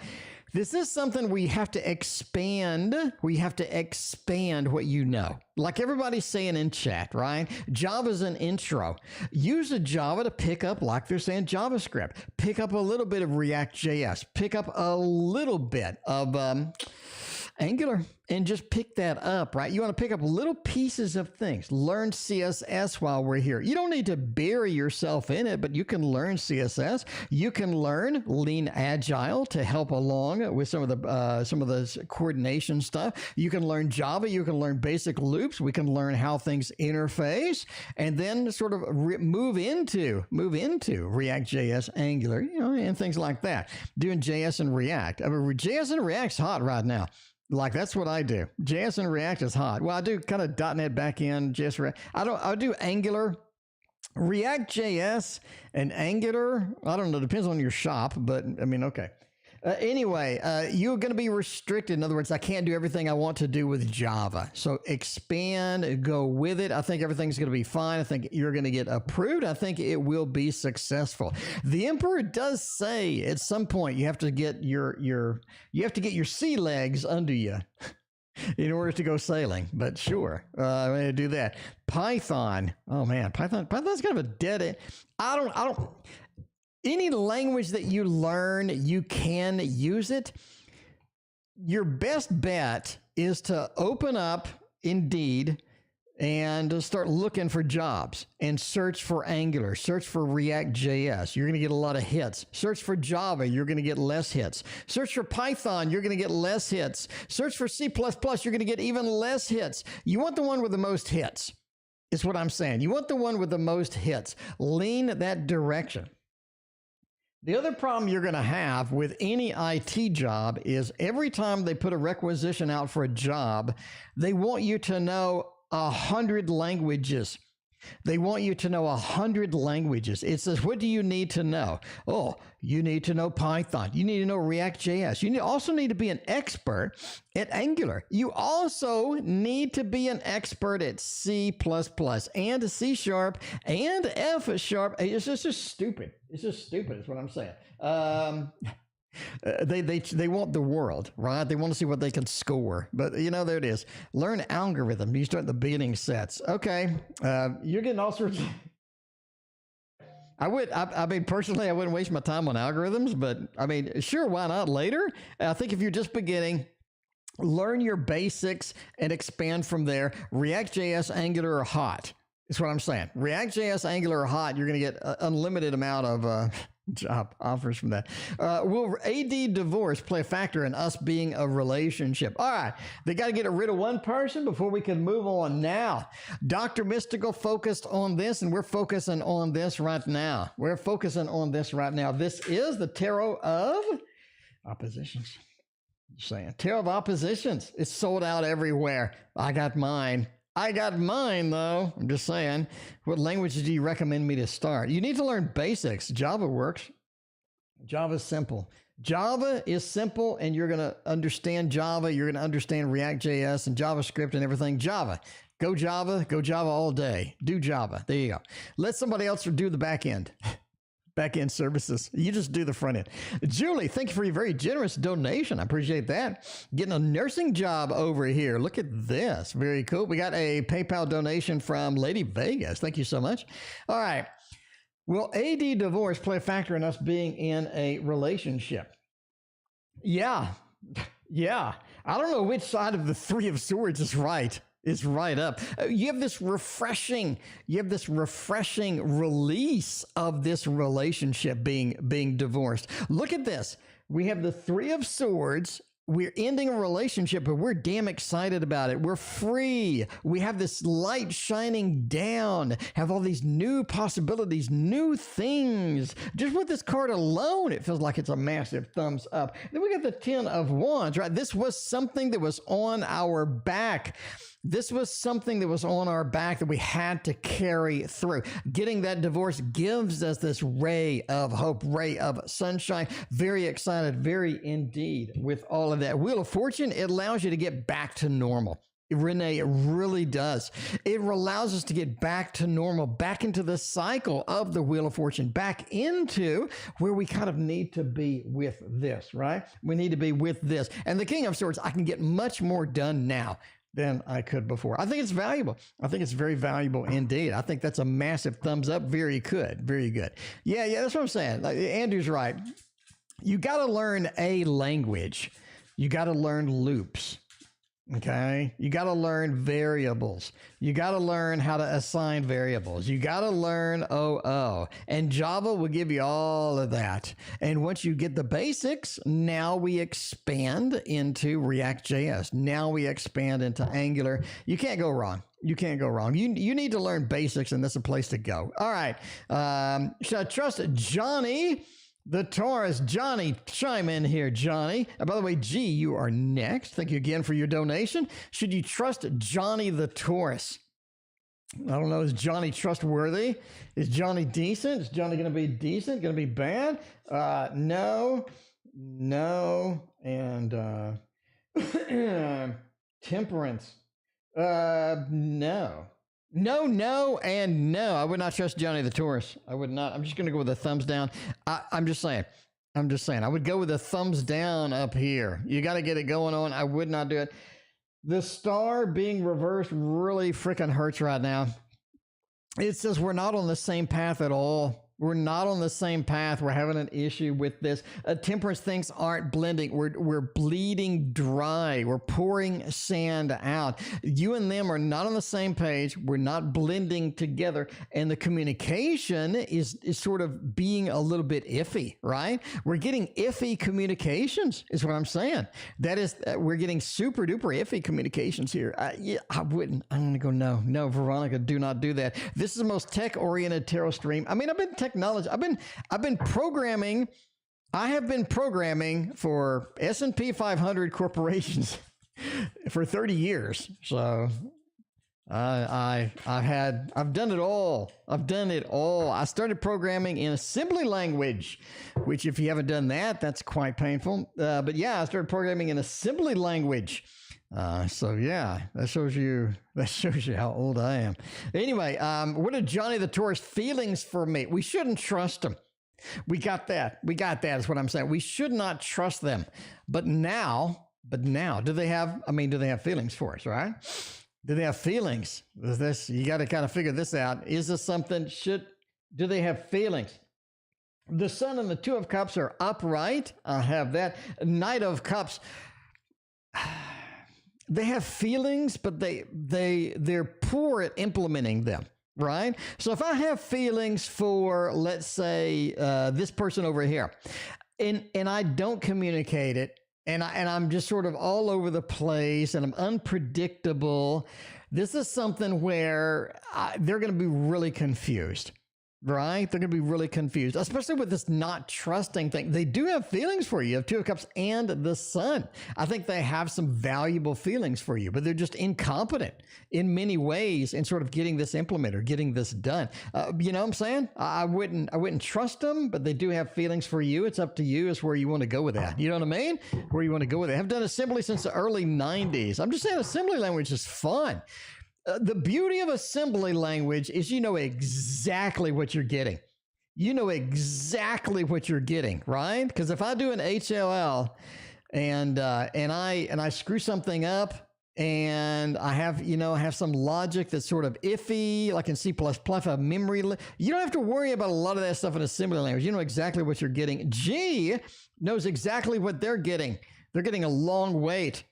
this is something we have to expand. We have to expand what you know. Like everybody's saying in chat, right? Java's an intro. Use a Java to pick up, like they're saying, JavaScript. Pick up a little bit of React.js. Pick up a little bit of Angular and just pick that up, right? You want to pick up little pieces of things. Learn CSS while we're here. You don't need to bury yourself in it, but you can learn CSS. You can learn Lean Agile to help along with some of the coordination stuff. You can learn Java. You can learn basic loops. We can learn how things interface, and then sort of move into React.js, Angular, and things like that. Doing JS and React. I mean, JS and React's hot right now. Like, that's what I do. JS and React is hot. Well, I do kind of .NET backend, JS, React. I do Angular, React.js, and Angular. I don't know. Depends on your shop, but I mean, okay. Anyway, you're going to be restricted. In other words, I can't do everything I want to do with Java. So expand, go with it. I think everything's going to be fine. I think you're going to get approved. I think it will be successful. The Emperor does say at some point you have to get your sea legs under you in order to go sailing. But sure, I'm going to do that. Python. Oh man, Python's kind of a dead end. I don't. Any language that you learn, you can use it. Your best bet is to open up Indeed and start looking for jobs and search for Angular, search for React.js. You're going to get a lot of hits. Search for Java. You're going to get less hits. Search for Python. You're going to get less hits. Search for C++. You're going to get even less hits. You want the one with the most hits, is what I'm saying. You want the one with the most hits. Lean that direction. The other problem you're going to have with any IT job is every time they put a requisition out for a job, they want you to know 100 languages. They want you to know 100 languages. It says, what do you need to know? Oh, you need to know Python. You need to know React.js. You also need to be an expert at Angular. You also need to be an expert at C++ and C# and F#. It's just stupid. It's just stupid is what I'm saying. They want the world, right? They want to see what they can score. But, you know, there it is. Learn algorithm. You start the beginning sets. Okay. You're getting all sorts of... I mean, personally, I wouldn't waste my time on algorithms, but I mean, sure, why not later? I think if you're just beginning, learn your basics and expand from there. React.js, Angular, or hot. That's what I'm saying. React.js, Angular, or hot, you're going to get an unlimited amount of... job offers from that. Will AD divorce play a factor in us being a relationship? All right, they got to get rid of one person before we can move on now. Dr. Mystical focused on this, and we're focusing on this right now. We're focusing on this right now. This is the Tarot of Oppositions. Just saying. Tarot of Oppositions. It's sold out everywhere. I got mine. Though. I'm just saying. What languages do you recommend me to start? You need to learn basics. Java works. Java's simple. Java is simple, and you're going to understand Java. You're going to understand React.js and JavaScript and everything. Java. Go Java. Go Java all day. Do Java. There you go. Let somebody else do the back end. Back-end services. You just do the front end. Julie, thank you for your very generous donation. I appreciate that. Getting a nursing job over here. Look at this. Very cool. We got a PayPal donation from Lady Vegas. Thank you so much. All right. Will AD divorce play a factor in us being in a relationship? Yeah. Yeah. I don't know which side of the Three of Swords is right. It's right up. You have this refreshing release of this relationship being divorced. Look at this. We have the Three of Swords. We're ending a relationship, but we're damn excited about it. We're free. We have this light shining down, have all these new possibilities, new things. Just with this card alone, it feels like it's a massive thumbs up. Then we got the Ten of Wands, right? This was something that was on our back. This was something that was on our back that we had to carry through. Getting that divorce gives us this ray of hope, ray of sunshine. Very excited, very indeed with all of that. Wheel of Fortune, it allows you to get back to normal. Renee, it really does. It allows us to get back to normal, back into the cycle of the Wheel of Fortune, back into where we kind of need to be with this, right? We need to be with this. And the King of Swords, I can get much more done now than I could before. I think it's valuable. I think it's very valuable indeed. I think that's a massive thumbs up. Very good. Very good. Yeah, that's what I'm saying. Like, Andrew's right. You got to learn a language. You got to learn loops. Okay. You got to learn variables. You got to learn how to assign variables. You got to learn OO, and Java will give you all of that. And once you get the basics, now we expand into React.js. Now we expand into Angular. You can't go wrong. You can't go wrong. You need to learn basics, and that's a place to go. All right. Should I trust Johnny the Taurus? Johnny, chime in here, Johnny. By the way, G, you are next. Thank you again for your donation. Should you trust Johnny the Taurus? I don't know. Is Johnny trustworthy? Is Johnny decent? Is Johnny going to be decent? Going to be bad? No, and temperance. No. No, and no. I would not trust Johnny the Taurus. I would not. I'm just going to go with a thumbs down. I'm just saying. I would go with a thumbs down up here. You got to get it going on. I would not do it. The star being reversed really freaking hurts right now. It says we're not on the same path at all. We're not on the same path. We're having an issue with this. Temperance things aren't blending. We're bleeding dry. We're pouring sand out. You and them are not on the same page. We're not blending together. And the communication is sort of being a little bit iffy, right? We're getting iffy communications is what I'm saying. That is, we're getting super duper iffy communications here. Yeah, I wouldn't. I'm going to go no. No, Veronica, do not do that. This is the most tech-oriented tarot stream. I mean, I've been technology. I've been programming. I have been programming for S&P 500 corporations for 30 years. So I've done it all. I've done it all. I started programming in assembly language, which if you haven't done that, that's quite painful. But yeah, I started programming in assembly language. So yeah, that shows you how old I am. Anyway, what are Johnny the Tourist's feelings for me? We shouldn't trust him. We got that. Is what I'm saying. We should not trust them. But now, do they have feelings for us, right? Do they have feelings? Is this, you got to kind of figure this out. Is this something, do they have feelings? The Sun and the Two of Cups are upright. I have that. Knight of Cups. They have feelings, but they're poor at implementing them, right? So if I have feelings for, let's say, this person over here, and I don't communicate it, and I'm just sort of all over the place, and I'm unpredictable, this is something where they're going to be really confused. Right? They're going to be really confused, especially with this not trusting thing. They do have feelings for you. You have Two of Cups and the Sun. I think they have some valuable feelings for you, but they're just incompetent in many ways in sort of getting this implemented, getting this done. You know what I'm saying? I wouldn't trust them, but they do have feelings for you. It's up to you as where you want to go with that. You know what I mean? Where you want to go with it. I've done assembly since the early 90s. I'm just saying assembly language is fun. The beauty of assembly language is you know exactly what you're getting. You know exactly what you're getting, right? Because if I do an HLL and I screw something up and I have some logic that's sort of iffy, like in C++, a memory, you don't have to worry about a lot of that stuff in assembly language. You know exactly what you're getting. G knows exactly what they're getting. They're getting a long wait.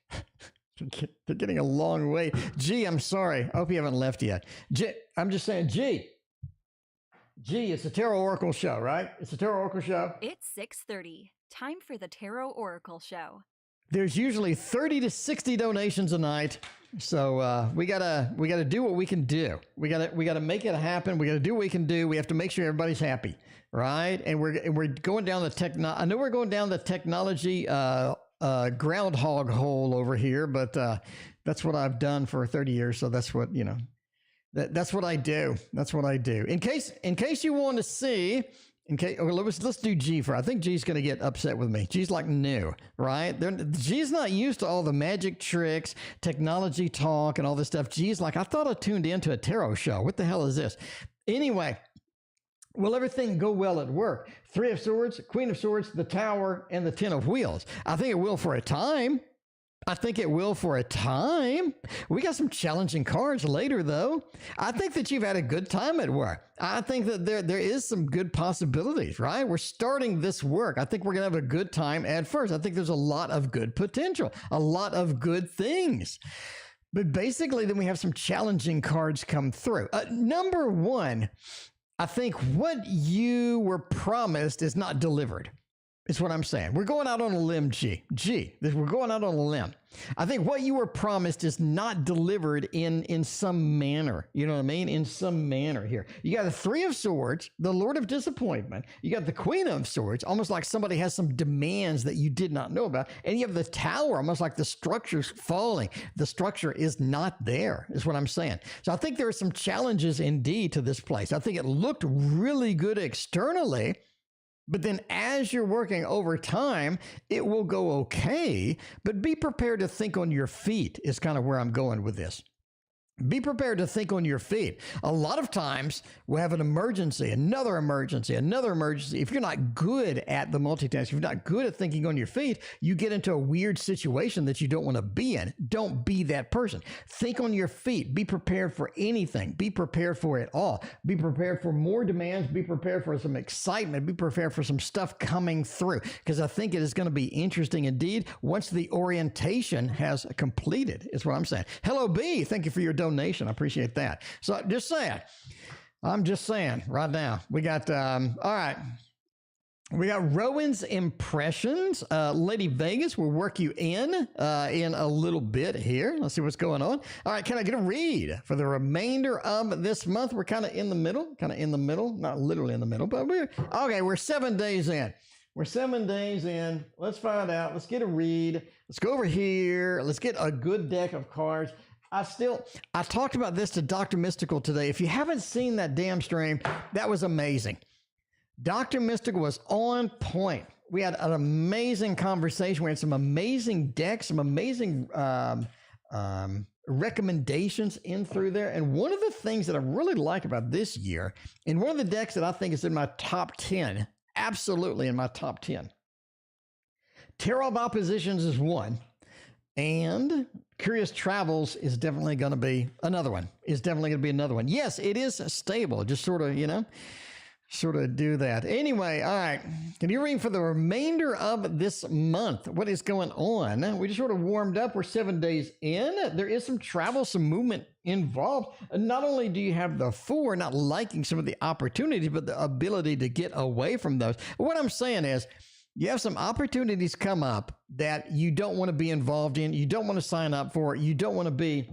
They're getting a long way. G, I'm sorry. I hope you haven't left yet. G, I'm just saying, G, it's a Tarot Oracle show, right? It's a Tarot Oracle show. It's 6:30. Time for the Tarot Oracle show. There's usually 30 to 60 donations a night. So we gotta do what we can do. We gotta make it happen. We gotta do what we can do. We have to make sure everybody's happy, right? And we're going down the I know we're going down the technology groundhog hole over here, but that's what I've done for 30 years. So that's what, that's what I do. That's what I do. In case you want to see, let's do G for, I think G's going to get upset with me. G's like new, right? G's not used to all the magic tricks, technology talk and all this stuff. G's like, I thought I tuned into a tarot show. What the hell is this? Anyway, will everything go well at work? Three of Swords, Queen of Swords, the Tower, and the Ten of Wheels. I think it will for a time. We got some challenging cards later, though. I think that you've had a good time at work. I think that there is some good possibilities, right? We're starting this work. I think we're going to have a good time at first. I think there's a lot of good potential, a lot of good things. But basically, then we have some challenging cards come through. Number one, I think what you were promised is not delivered. Is what I'm saying. We're going out on a limb, G. We're going out on a limb. I think what you were promised is not delivered in some manner. You know what I mean? In some manner here. You got the Three of Swords, the Lord of Disappointment. You got the Queen of Swords, almost like somebody has some demands that you did not know about. And you have the Tower, almost like the structure's falling. The structure is not there, is what I'm saying. So I think there are some challenges indeed to this place. I think it looked really good externally. But then as you're working over time, it will go okay, but be prepared to think on your feet is kind of where I'm going with this. Be prepared to think on your feet. A lot of times we'll have an emergency, another emergency. If you're not good at the multitasking, if you're not good at thinking on your feet, you get into a weird situation that you don't want to be in. Don't be that person. Think on your feet. Be prepared for anything. Be prepared for it all. Be prepared for more demands. Be prepared for some excitement. Be prepared for some stuff coming through, because I think it is going to be interesting indeed once the orientation has completed, is what I'm saying. Hello, B. Thank you for your donation. I appreciate that. So I'm just saying right now, we got, all right. We got Rowan's Impressions. Lady Vegas will work you in a little bit here. Let's see what's going on. All right, can I get a read for the remainder of this month? We're kind of in the middle, not literally in the middle, but we're 7 days in. We're 7 days in. Let's find out. Let's get a read. Let's go over here. Let's get a good deck of cards. I talked about this to Dr. Mystical today. If you haven't seen that damn stream, that was amazing. Dr. Mystical was on point. We had an amazing conversation. We had some amazing decks, some amazing recommendations in through there. And one of the things that I really like about this year, and one of the decks that I think is in my top 10, absolutely in my top 10, Tarot of Oppositions is one, and Curious Travels is definitely going to be another one. Yes, it is stable. Just sort of do that. Anyway, all right. Can you read for the remainder of this month? What is going on? We just sort of warmed up. We're 7 days in. There is some travel, some movement involved. And not only do you have the Four not liking some of the opportunities, but the ability to get away from those. What I'm saying is, you have some opportunities come up that you don't want to be involved in. You don't want to sign up for. You don't want to be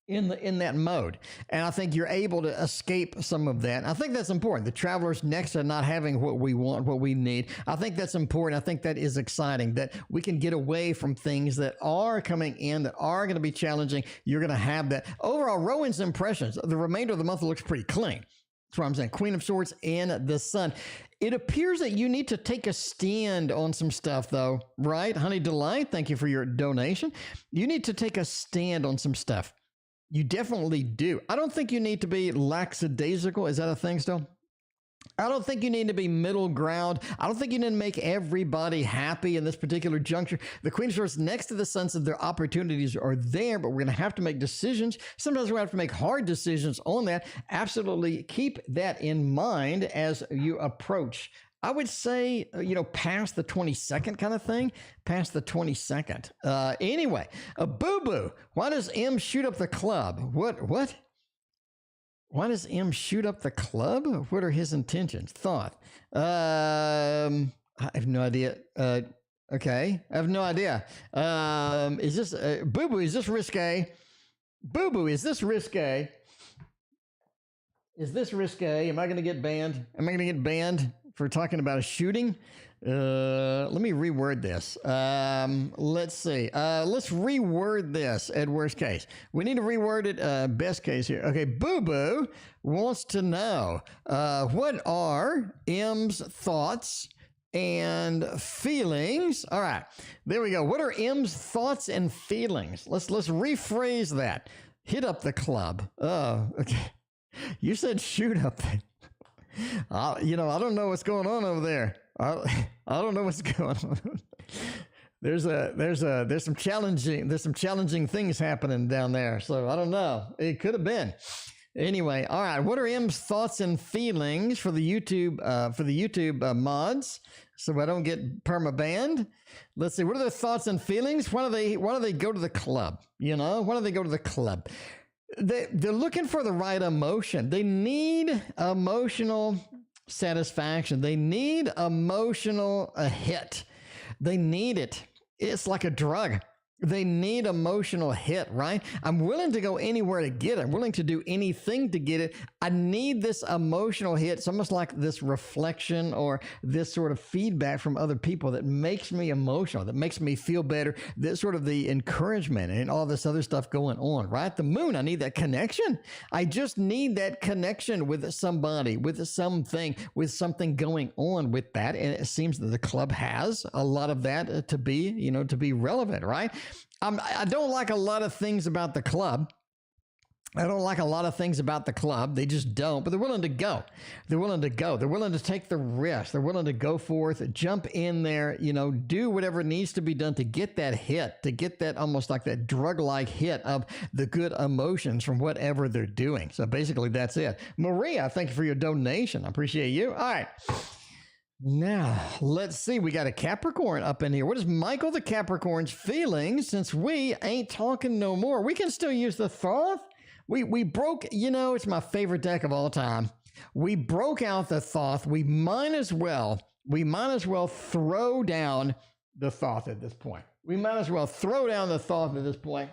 in that mode. And I think you're able to escape some of that. I think that's important. The travelers next to not having what we want, what we need. I think that's important. I think that is exciting, that we can get away from things that are coming in, that are going to be challenging. You're going to have that. Overall, Rowan's Impressions, the remainder of the month looks pretty clean. That's what I'm saying. Queen of Swords and the Sun. It appears that you need to take a stand on some stuff, though, right? Honey Delight, thank you for your donation. You need to take a stand on some stuff. You definitely do. I don't think you need to be lackadaisical. Is that a thing still? I don't think you need to be middle ground. I don't think you need to make everybody happy in this particular juncture. The Queen of Swords next to the Sun said their opportunities are there, but we're going to have to make decisions. Sometimes we have to make hard decisions on that. Absolutely keep that in mind as you approach. I would say, past the 22nd kind of thing, past the 22nd. Anyway, Boo Boo, why does M shoot up the club? What? Why does M shoot up the club? What are his intentions? Thought. I have no idea. Okay, I have no idea. Is this, Boo Boo, is this risque? Boo Boo, is this risque? Is this risque? Am I going to get banned? Am I going to get banned for talking about a shooting? Let me reword this. Let's see. Let's reword this at worst case. We need to reword it best case here. Okay, Boo Boo wants to know what are M's thoughts and feelings. All right, there we go. What are M's thoughts and feelings? Let's rephrase that. Hit up the club. Oh, okay. You said shoot up the... I don't know what's going on over there. I don't know what's going on. There's some challenging things happening down there. So I don't know. It could have been. Anyway, all right. What are M's thoughts and feelings for the YouTube mods? So I don't get perma banned. Let's see. What are their thoughts and feelings? Why do they go to the club? Why do they go to the club? They're looking for the right emotion. They need emotional satisfaction. They need emotional hit. They need it. It's like a drug. They need emotional hit, right? I'm willing to go anywhere to get it. I'm willing to do anything to get it. I need this emotional hit. It's almost like this reflection or this sort of feedback from other people that makes me emotional, that makes me feel better. This sort of the encouragement and all this other stuff going on, right? The moon, I need that connection. I just need that connection with somebody, with something, with something going on with that. And it seems that the club has a lot of that to be relevant, right? I don't like a lot of things about the club. They just don't, but they're willing to go. They're willing to take the risk. They're willing to go forth, jump in there, do whatever needs to be done to get that hit, to get that almost like that drug-like hit of the good emotions from whatever they're doing. So basically that's it. Maria, thank you for your donation. I appreciate you. All right. Now, let's see. We got a Capricorn up in here. What is Michael the Capricorn's feelings since we ain't talking no more? We can still use the Thoth. We broke, it's my favorite deck of all time. We broke out the Thoth. We might as well we might as well throw down the thought at this point. We might as well throw down the thought at this point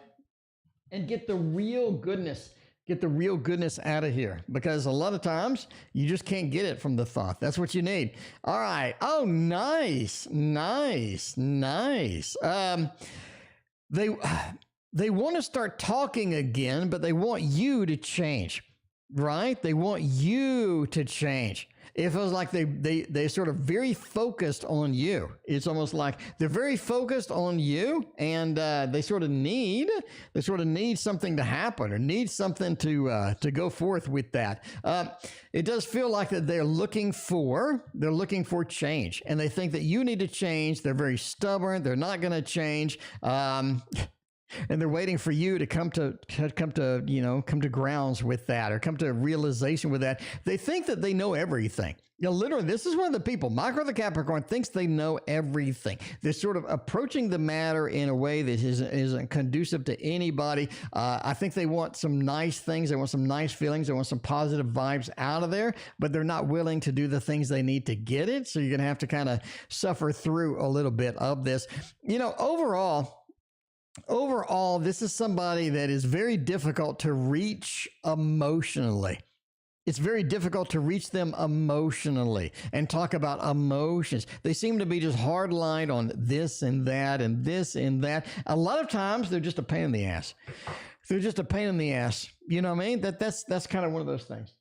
and get the real goodness out of here, because a lot of times you just can't get it from the thought. That's what you need. All right. Oh, nice. They want to start talking again, but they want you to change, right? They want you to change. It feels like they sort of very focused on you. It's almost like they're very focused on you, and they sort of need something to happen, or need something to go forth with that. It does feel like that they're looking for change, and they think that you need to change. They're very stubborn. They're not going to change. And they're waiting for you to come to grounds with that, or come to a realization with that. They think that they know everything. Literally, this is one of the people, Micro the Capricorn, thinks they know everything. They're sort of approaching the matter in a way that isn't conducive to anybody. I think they want some nice things. They want some nice feelings. They want some positive vibes out of there, but they're not willing to do the things they need to get it. So you're going to have to kind of suffer through a little bit of this. Overall, this is somebody that is very difficult to reach emotionally. It's very difficult to reach them emotionally and talk about emotions. They seem to be just hard-lined on this and that and this and that. A lot of times, they're just a pain in the ass. They're just a pain in the ass. You know what I mean? That's kind of one of those things.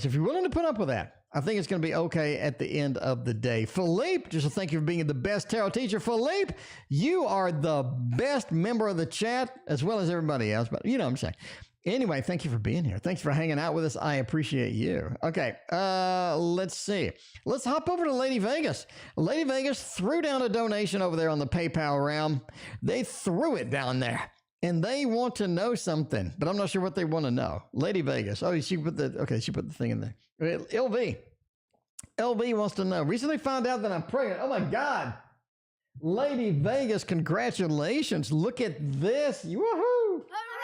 If you're willing to put up with that, I think it's going to be okay at the end of the day. Philippe, just thank you for being the best tarot teacher. Philippe, you are the best member of the chat, as well as everybody else, but you know what I'm saying. Anyway, thank you for being here. Thanks for hanging out with us. I appreciate you. Okay, let's see. Let's hop over to Lady Vegas. Lady Vegas threw down a donation over there on the PayPal realm. They threw it down there. And they want to know something, but I'm not sure what they want to know. Lady Vegas. Oh, she put the thing in there. LV wants to know. Recently found out that I'm pregnant. Oh my God. Lady Vegas, congratulations. Look at this. Woohoo. Hooray!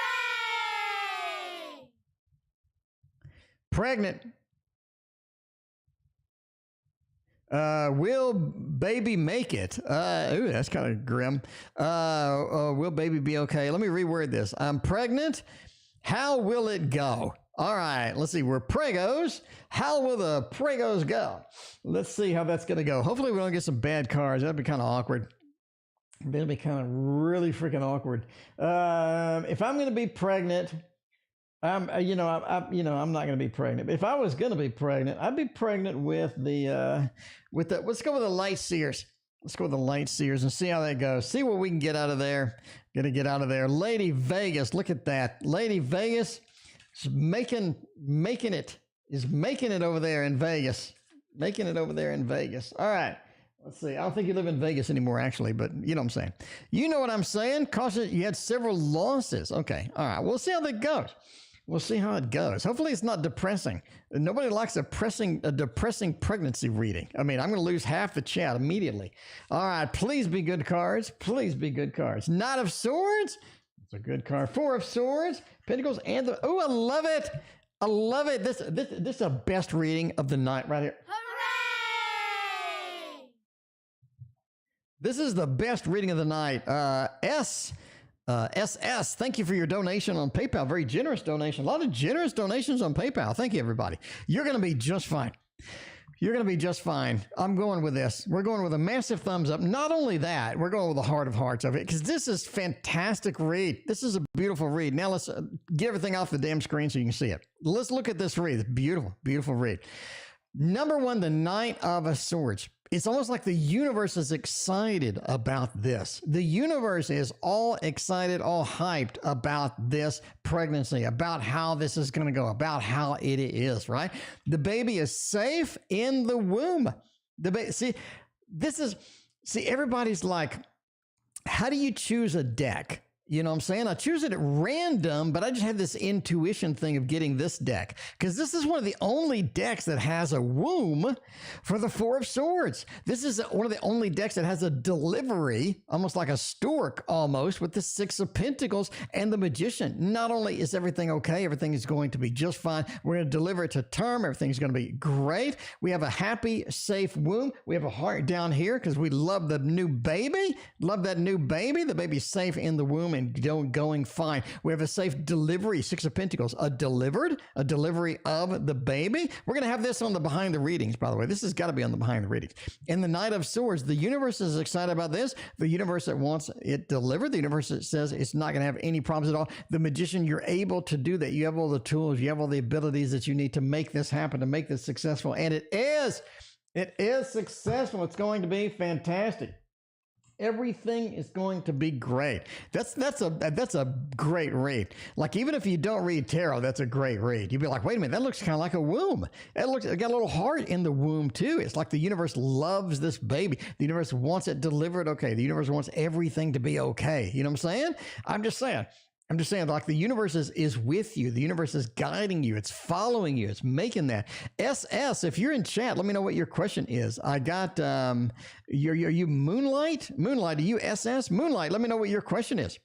Pregnant. Will baby make it? Ooh, that's kind of grim. Will baby be okay? Let me reword this. I'm pregnant. How will it go? All right, let's see. We're pregos. How will the pregos go? Let's see how that's going to go. Hopefully we don't get some bad cards. That'd be kind of awkward. That'd be kind of really freaking awkward. If I'm going to be pregnant, I'm not going to be pregnant. If I was going to be pregnant, I'd be pregnant with let's go with the light seers. Let's go with the light seers and see how that goes. See what we can get out of there. Gonna get out of there. Lady Vegas, look at that. Lady Vegas is making it over there in Vegas. Making it over there in Vegas. All right. Let's see. I don't think you live in Vegas anymore, actually, but you know what I'm saying. You know what I'm saying? Caution, you had several losses. Okay. All right. We'll see how that goes. We'll see how it goes. Hopefully it's not depressing. Nobody likes a depressing pregnancy reading. I mean, I'm going to lose half the chat immediately. All right. Please be good cards. Please be good cards. Knight of Swords. It's a good card. Four of Swords. Pentacles and the... Oh, I love it. I love it. This is the best reading of the night right here. Hooray! This is the best reading of the night. SS, thank you for your donation on PayPal. Very generous donation. A lot of generous donations on PayPal. Thank you, everybody. You're going to be just fine. You're going to be just fine. I'm going with this. We're going with a massive thumbs up. Not only that, we're going with the heart of hearts of it, because this is fantastic read. This is a beautiful read. Now let's get everything off the damn screen so you can see it. Let's look at this read. It's beautiful, beautiful read. Number one, the Knight of Swords. It's almost like the universe is excited about this. The universe is all excited, all hyped about this pregnancy, about how this is going to go, about how it is, right? The baby is safe in the womb. Everybody's like, how do you choose a deck? You know what I'm saying? I choose it at random, but I just have this intuition thing of getting this deck because this is one of the only decks that has a womb for the Four of Swords. This is one of the only decks that has a delivery, almost like a stork almost, with the Six of Pentacles and the Magician. Not only is everything okay, everything is going to be just fine. We're going to deliver it to term. Everything's going to be great. We have a happy, safe womb. We have a heart down here because we love the new baby. Love that new baby. The baby's safe in the womb and going fine. We have a safe delivery, Six of Pentacles, a delivery of the baby. We're going to have this on the behind the readings, by the way. This has got to be on the behind the readings. And the Knight of Swords, the universe is excited about this. The universe that wants it delivered, the universe that says it's not going to have any problems at all. The Magician, you're able to do that. You have all the tools, you have all the abilities that you need to make this happen, to make this successful. And it is successful. It's going to be fantastic. Everything is going to be great. That's a great read. Like, even if you don't read tarot, that's a great read. You'd be like, wait a minute, that looks kind of like a womb. It got a little heart in the womb too. It's like the universe loves this baby. The universe wants it delivered okay. The universe wants everything to be okay. You know what I'm saying? I'm just saying, like, the universe is with you. The universe is guiding you. It's following you. It's making that. SS, if you're in chat, let me know what your question is. I got, are you Moonlight? Moonlight, are you SS? Moonlight, let me know what your question is.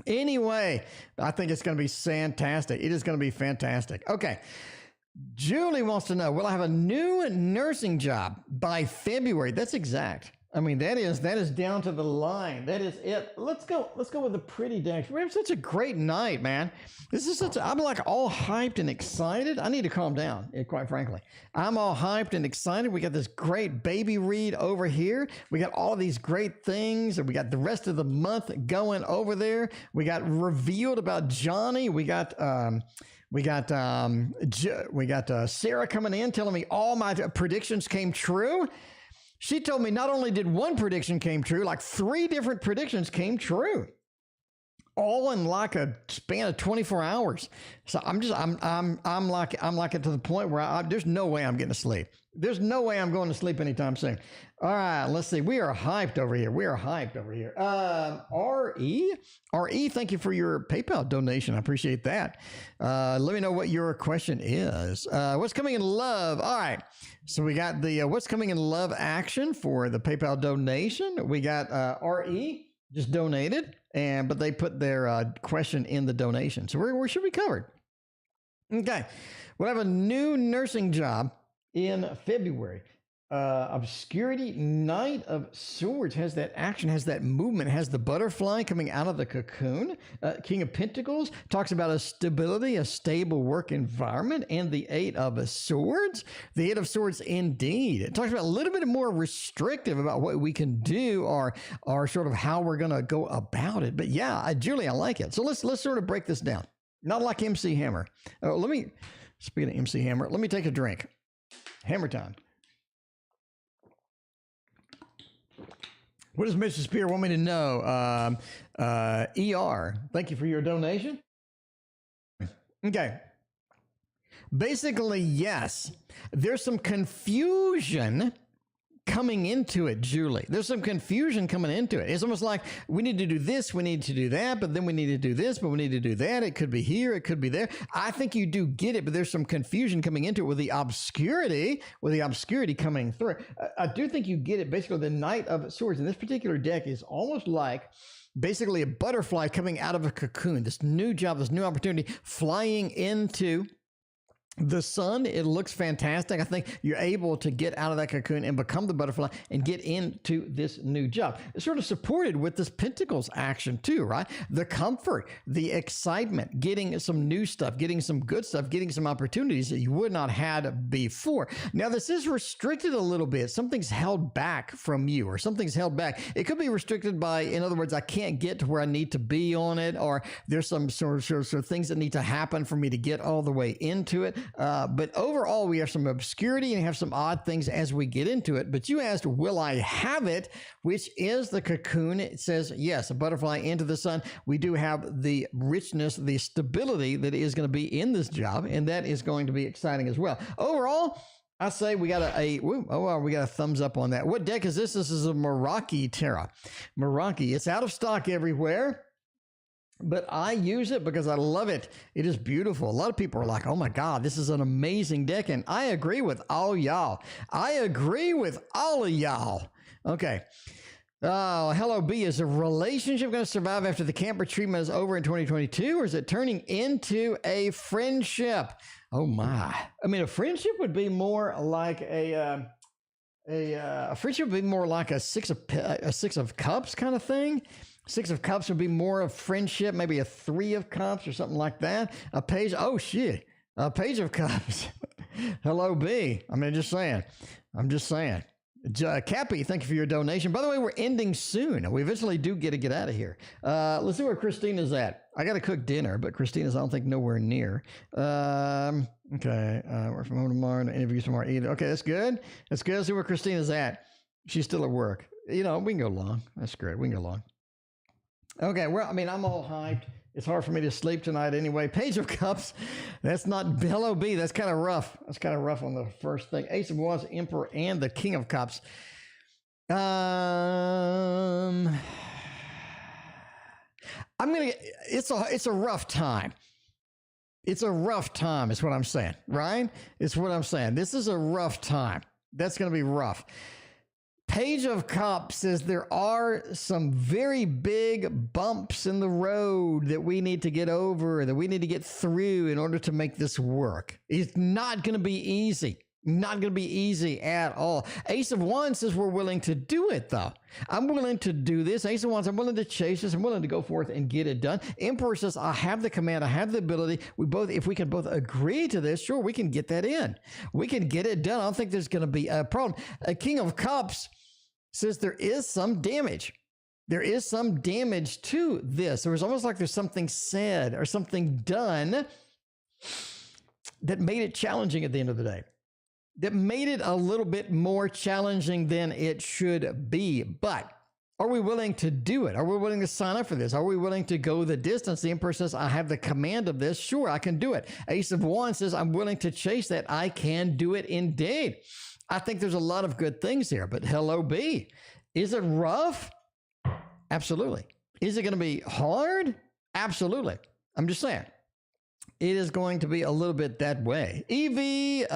Anyway, I think it's going to be fantastic. It is going to be fantastic. Okay. Julie wants to know, will I have a new nursing job by February? That's exact. I mean, that is down to the line. That is it. Let's go with the pretty decks. We have such a great night, man. This is I'm like all hyped and excited. I need to calm down, quite frankly. I'm all hyped and excited. We got this great baby read over here. We got all of these great things, and we got the rest of the month going over there. We got revealed about Johnny. We got Sarah coming in telling me all my predictions came true. She told me not only did one prediction came true, like 3 different predictions came true, all in like a span of 24 hours. So I'm like it to the point where there's no way I'm getting to sleep. There's no way I'm going to sleep anytime soon. All right, let's see. We are hyped over here. RE, thank you for your PayPal donation. I appreciate that. Let me know what your question is. What's coming in love? All right. So we got the what's coming in love action for the PayPal donation. We got RE just donated, but they put their question in the donation. So we should be covered. Okay. We'll have a new nursing job in February. Obscurity, Knight of Swords has that action, has that movement, has the butterfly coming out of the cocoon. King of Pentacles talks about a stability, a stable work environment, and the Eight of Swords. The Eight of Swords, indeed. It talks about a little bit more restrictive about what we can do or sort of how we're going to go about it. But yeah, Julie, I like it. So let's sort of break this down. Not like MC Hammer. Speaking of MC Hammer, let me take a drink. Hammer time. What does Mr. Spear want me to know? ER, thank you for your donation. Okay. Basically, yes. There's some confusion coming into it, Julie. There's some confusion coming into it. It's almost like we need to do this, we need to do that, but then we need to do this, but we need to do that. It could be here, it could be there. I think you do get it, but there's some confusion coming into it with the obscurity coming through. I do think you get it. Basically, the Knight of Swords in this particular deck is almost like basically a butterfly coming out of a cocoon. This new job, this new opportunity, flying into the sun. It looks fantastic. I think you're able to get out of that cocoon and become the butterfly and get into this new job. It's sort of supported with this Pentacles action too, right? The comfort, the excitement, getting some new stuff, getting some good stuff, getting some opportunities that you would not had before. Now, this is restricted a little bit. Something's held back from you, or something's held back. It could be restricted by, in other words, I can't get to where I need to be on it, or there's some sort of things that need to happen for me to get all the way into it. But overall, we have some obscurity and have some odd things as we get into it. But you asked, will I have it? Which is the cocoon. It says, yes, a butterfly into the sun. We do have the richness, the stability that is going to be in this job. And that is going to be exciting as well. Overall, I say we got we got a thumbs up on that. What deck is this? This is a Meraki Tarot. Meraki. It's out of stock everywhere. but I use it because I love it. It is beautiful. A lot of people are like, oh my God, this is an amazing deck. And I agree with all y'all. I agree with all of y'all. Okay. Oh, hello, B. Is a relationship going to survive after the camper treatment is over in 2022, or is it turning into a friendship? Oh my. I mean, a friendship would be more like a friendship would be more like a six of cups kind of thing. Six of Cups would be more of friendship, maybe a Three of Cups or something like that. A Page, oh shit, a Page of Cups. Hello, B. I mean, just saying. I'm just saying. Cappy, thank you for your donation. By the way, we're ending soon. We eventually do get to get out of here. Let's see where Christina's at. I got to cook dinner, but Christina's, I don't think, nowhere near. Okay, we're from home tomorrow. No interviews tomorrow either. Okay, that's good. That's good. Let's see where Christina's at. She's still at work. You know, we can go long. That's great. We can go long. Okay, well, I mean, I'm all hyped. It's hard for me to sleep tonight anyway. Page of Cups, that's not Hello B. That's kind of rough. That's kind of rough on the first thing. Ace of Wands, Emperor, and the King of Cups. I'm gonna. It's a rough time. It's a rough time. Is what I'm saying, right? It's what I'm saying. This is a rough time. That's gonna be rough. Page of Cups says there are some very big bumps in the road that we need to get over, that we need to get through in order to make this work. It's not going to be easy. Not going to be easy at all. Ace of Wands says we're willing to do it, though. I'm willing to do this. Ace of Wands, I'm willing to chase this. I'm willing to go forth and get it done. Emperor says, I have the command. I have the ability. If we can both agree to this, sure, we can get that in. We can get it done. I don't think there's going to be a problem. A King of Cups says there is some damage. There is some damage to this. There was almost like there's something said or something done that made it challenging at the end of the day, that made it a little bit more challenging than it should be. But are we willing to do it? Are we willing to sign up for this? Are we willing to go the distance? The Emperor says, I have the command of this. Sure, I can do it. Ace of Wands says, I'm willing to chase that. I can do it indeed. I think there's a lot of good things here, but hello, B. Is it rough? Absolutely. Is it going to be hard? Absolutely. I'm just saying. It is going to be a little bit that way. EV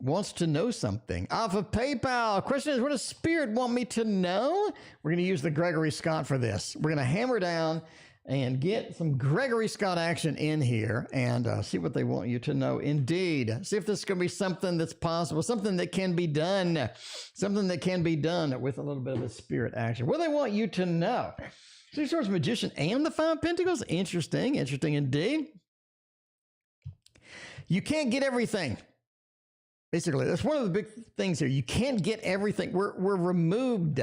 wants to know something off of PayPal. Question is, what does Spirit want me to know? We're going to use the Gregory Scott for this. We're going to hammer down and get some Gregory Scott action in here and see what they want you to know. Indeed. See if this is going to be something that's possible, something that can be done, with a little bit of the Spirit action. What do they want you to know? Three Swords, Magician, and the Five of Pentacles. Interesting indeed. You can't get everything. Basically, that's one of the big things here. You can't get everything. We're removed.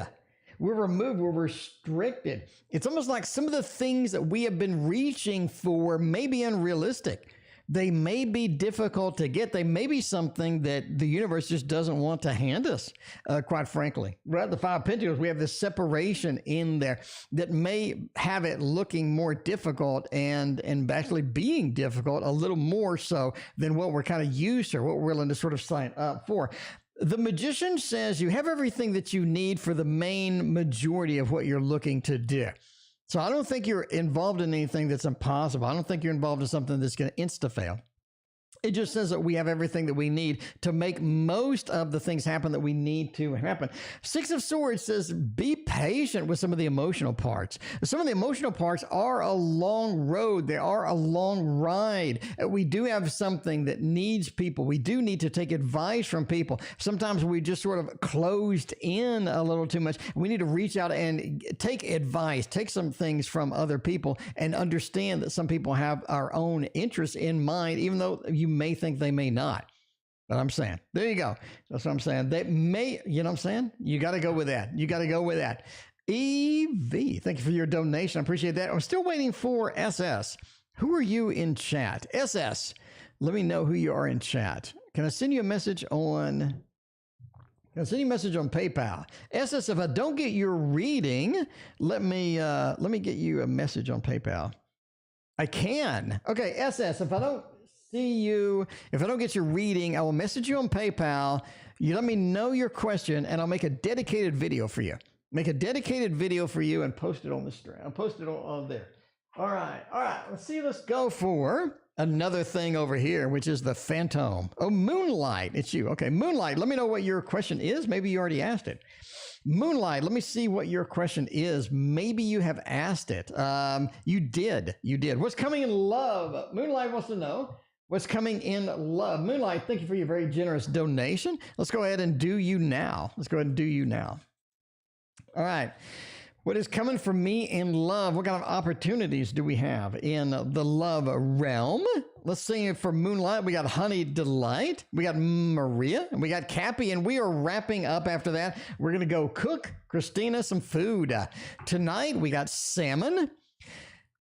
We're restricted. It's almost like some of the things that we have been reaching for may be unrealistic. They may be difficult to get. They may be something that the universe just doesn't want to hand us, quite frankly. Right at the Five of Pentacles, we have this separation in there that may have it looking more difficult and actually being difficult a little more so than what we're kind of used to, what we're willing to sort of sign up for. The Magician says you have everything that you need for the main majority of what you're looking to do. So I don't think you're involved in anything that's impossible. I don't think you're involved in something that's going to insta-fail. It just says that we have everything that we need to make most of the things happen that we need to happen. Six of Swords says, be patient with some of the emotional parts. Some of the emotional parts are a long road. They are a long ride. We do have something that needs people. We do need to take advice from people. Sometimes we just sort of closed in a little too much. We need to reach out and take advice, take some things from other people and understand that some people have our own interests in mind, even though you may think they may not. But I'm saying, there you go. That's what I'm saying. They may, you know what I'm saying? You got to go with that. You got to go with that. EV, thank you for your donation. I appreciate that. I'm still waiting for SS. Who are you in chat? SS, let me know who you are in chat. Can I send you a message on... I'll send you a message on PayPal. SS, if I don't get your reading, let me get you a message on PayPal. I can. Okay, SS, if I don't see you, if I don't get your reading, I will message you on PayPal. You let me know your question, and I'll make a dedicated video for you. Make a dedicated video for you and post it on the stream. I'll post it on there. All right. Let's see. Let's go for another thing over here, which is the Phantom. Oh, Moonlight. It's you. Okay, Moonlight. Let me know what your question is. Maybe you already asked it. Moonlight, let me see what your question is. Maybe you have asked it. You did. What's coming in love? Moonlight wants to know what's coming in love. Moonlight, thank you for your very generous donation. Let's go ahead and do you now. All right. What is coming for me in love? What kind of opportunities do we have in the love realm? Let's see it for Moonlight. We got Honey Delight. We got Maria. And we got Cappy. And we are wrapping up after that. We're going to go cook Christina some food. Tonight, we got salmon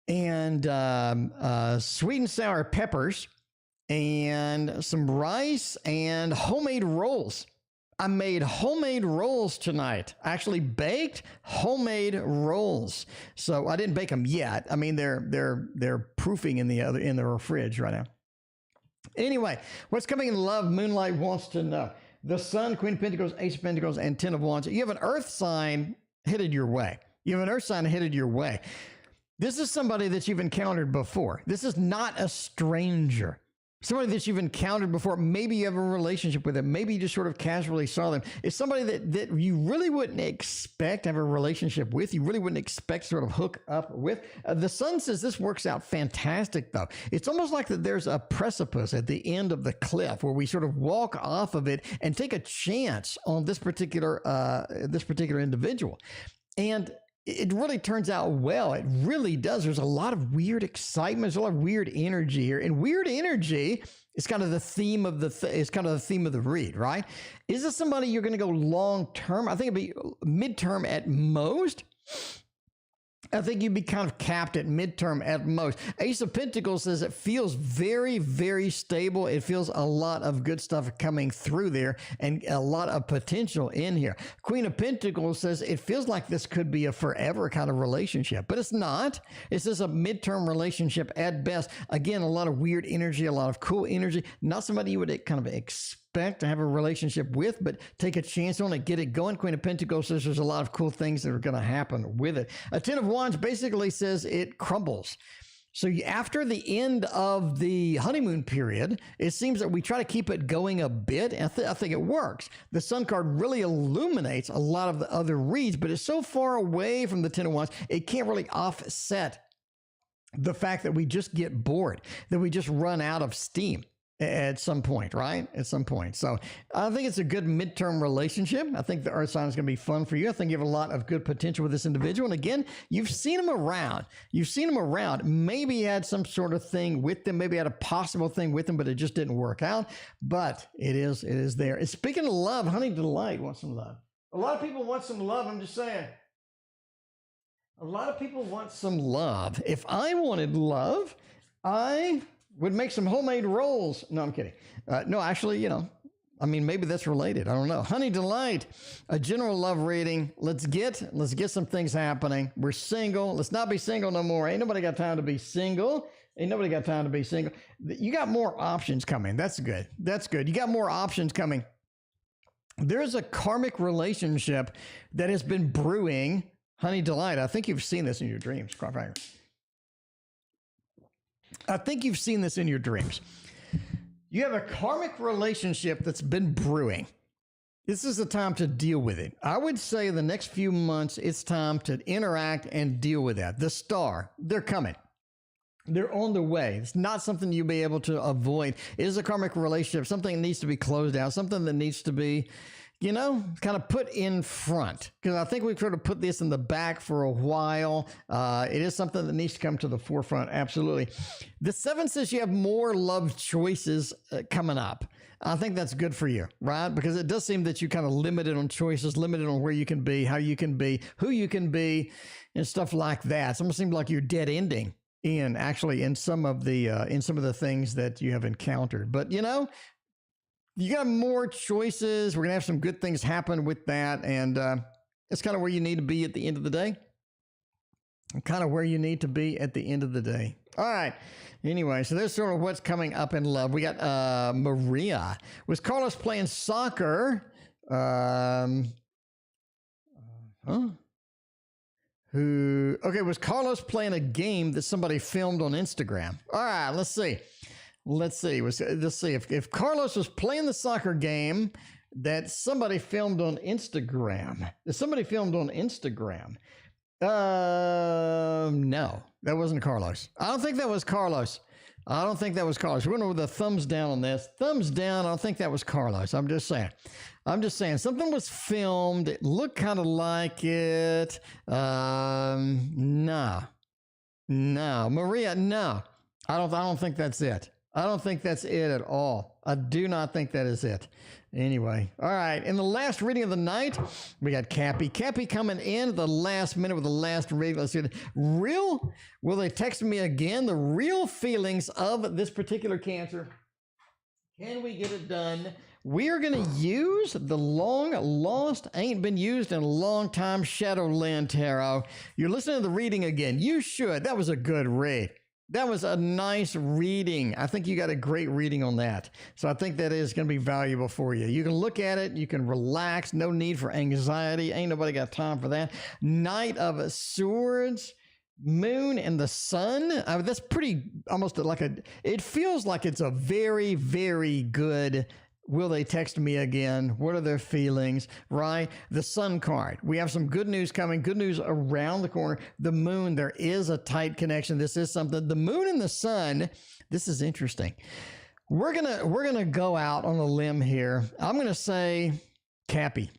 and sweet and sour peppers and some rice and homemade rolls. I made homemade rolls tonight. I actually baked homemade rolls. So I didn't bake them yet. I mean, they're proofing in the fridge right now. Anyway, what's coming in love? Moonlight wants to know. The Sun, Queen of Pentacles, Ace of Pentacles, and Ten of Wands. You have an Earth sign headed your way. This is somebody that you've encountered before. This is not a stranger. Somebody that you've encountered before. Maybe you have a relationship with them. Maybe you just sort of casually saw them. It's somebody that you really wouldn't expect to have a relationship with. You really wouldn't expect to sort of hook up with. The Sun says this works out fantastic, though. It's almost like that there's a precipice at the end of the cliff where we sort of walk off of it and take a chance on this particular individual. And it really turns out well. It really does. There's a lot of weird excitement. There's a lot of weird energy here, and weird energy is kind of the theme of the read, right? Is this somebody you're going to go long term? I think it'd be midterm at most. I think you'd be kind of capped at midterm at most. Ace of Pentacles says it feels very, very stable. It feels a lot of good stuff coming through there and a lot of potential in here. Queen of Pentacles says it feels like this could be a forever kind of relationship, but it's not. It's just a midterm relationship at best. Again, a lot of weird energy, a lot of cool energy. Not somebody you would kind of expect to have a relationship with, but take a chance on it, get it going. Queen of Pentacles says there's a lot of cool things that are going to happen with it. A Ten of Wands basically says it crumbles. So after the end of the honeymoon period, it seems that we try to keep it going a bit, and I think it works. The Sun card really illuminates a lot of the other reads, but it's so far away from the Ten of Wands, it can't really offset the fact that we just get bored, that we just run out of steam at some point, right? At some point. So I think it's a good midterm relationship. I think the Earth sign is going to be fun for you. I think you have a lot of good potential with this individual. And again, you've seen him around. Maybe you had some sort of thing with them. Maybe you had a possible thing with them, but it just didn't work out. But it is there. And speaking of love, Honey Delight wants some love. A lot of people want some love. I'm just saying. A lot of people want some love. If I wanted love, I would make some homemade rolls. No, I'm kidding. No, actually, maybe that's related. I don't know. Honey Delight, a general love reading. Let's get some things happening. We're single. Let's not be single no more. Ain't nobody got time to be single. You got more options coming. That's good. You got more options coming. There's a karmic relationship that has been brewing. Honey Delight, I think you've seen this in your dreams. I think you've seen this in your dreams. You have a karmic relationship that's been brewing. This is the time to deal with it. I would say the next few months, it's time to interact and deal with that. The star, they're coming. They're on the way. It's not something you'll be able to avoid. It is a karmic relationship, something that needs to be closed out, something that needs to be, kind of put in front. Because I think we've sort of put this in the back for a while. It is something that needs to come to the forefront. Absolutely. The 7 says you have more love choices coming up. I think that's good for you, right? Because it does seem that you kind of limited on choices, limited on where you can be, how you can be, who you can be, and stuff like that. It almost seems like you're dead ending in some of the things that you have encountered. But you got more choices. We're going to have some good things happen with that. And it's kind of where you need to be at the end of the day. All right. Anyway, so there's sort of what's coming up in love. We got Maria. Was Carlos playing soccer? Okay, was Carlos playing a game that somebody filmed on Instagram? All right, let's see. Let's see. If Carlos was playing the soccer game that somebody filmed on Instagram. No, that wasn't Carlos. I don't think that was Carlos. We're going with a thumbs down on this. Thumbs down. I don't think that was Carlos. I'm just saying. Something was filmed. It looked kind of like it. No. Maria, no. I don't think that's it. I don't think that's it at all. I do not think that is it. Anyway, all right. In the last reading of the night, we got Cappy. Cappy coming in at the last minute with the last reading. Let's see. Will they text me again? The real feelings of this particular Cancer. Can we get it done? We are going to use the long lost, ain't been used in a long time Shadowland Tarot. You're listening to the reading again. You should. That was a good read. That was a nice reading. I think you got a great reading on that. So I think that is going to be valuable for you. You can look at it. You can relax. No need for anxiety. Ain't nobody got time for that. Knight of Swords, Moon and the Sun. That's pretty almost like it feels like it's a very, very good. Will they text me again? What are their feelings, right? The Sun card. We have some good news coming, good news around the corner. The Moon, there is a tight connection. This is something. The Moon and the Sun, this is interesting. We're gonna go out on a limb here. I'm going to say Cappy.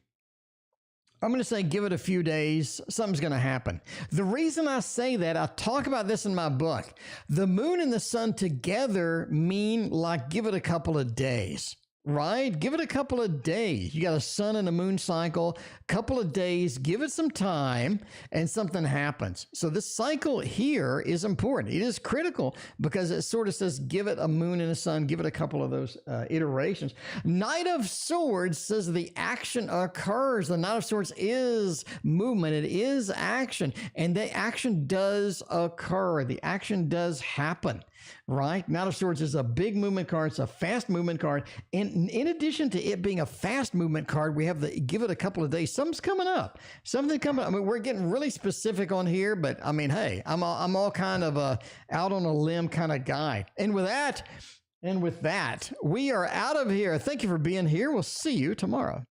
I'm going to say give it a few days. Something's going to happen. The reason I say that, I talk about this in my book. The Moon and the Sun together mean like give it a couple of days. Right? Give it a couple of days. You got a sun and a moon cycle, couple of days, give it some time, and something happens. So this cycle here is important. It is critical because it sort of says give it a moon and a sun, give it a couple of those iterations. Knight of Swords says the action occurs. The Knight of Swords is movement. It is action. And the action does occur. The action does happen. Right? Knight of Swords is a big movement card. It's a fast movement card. And in addition to it being a fast movement card, we have the give it a couple of days. Something's coming up. Something coming up. I mean, we're getting really specific on here, but I mean, hey, I'm all kind of a out on a limb kind of guy. And with that, we are out of here. Thank you for being here. We'll see you tomorrow.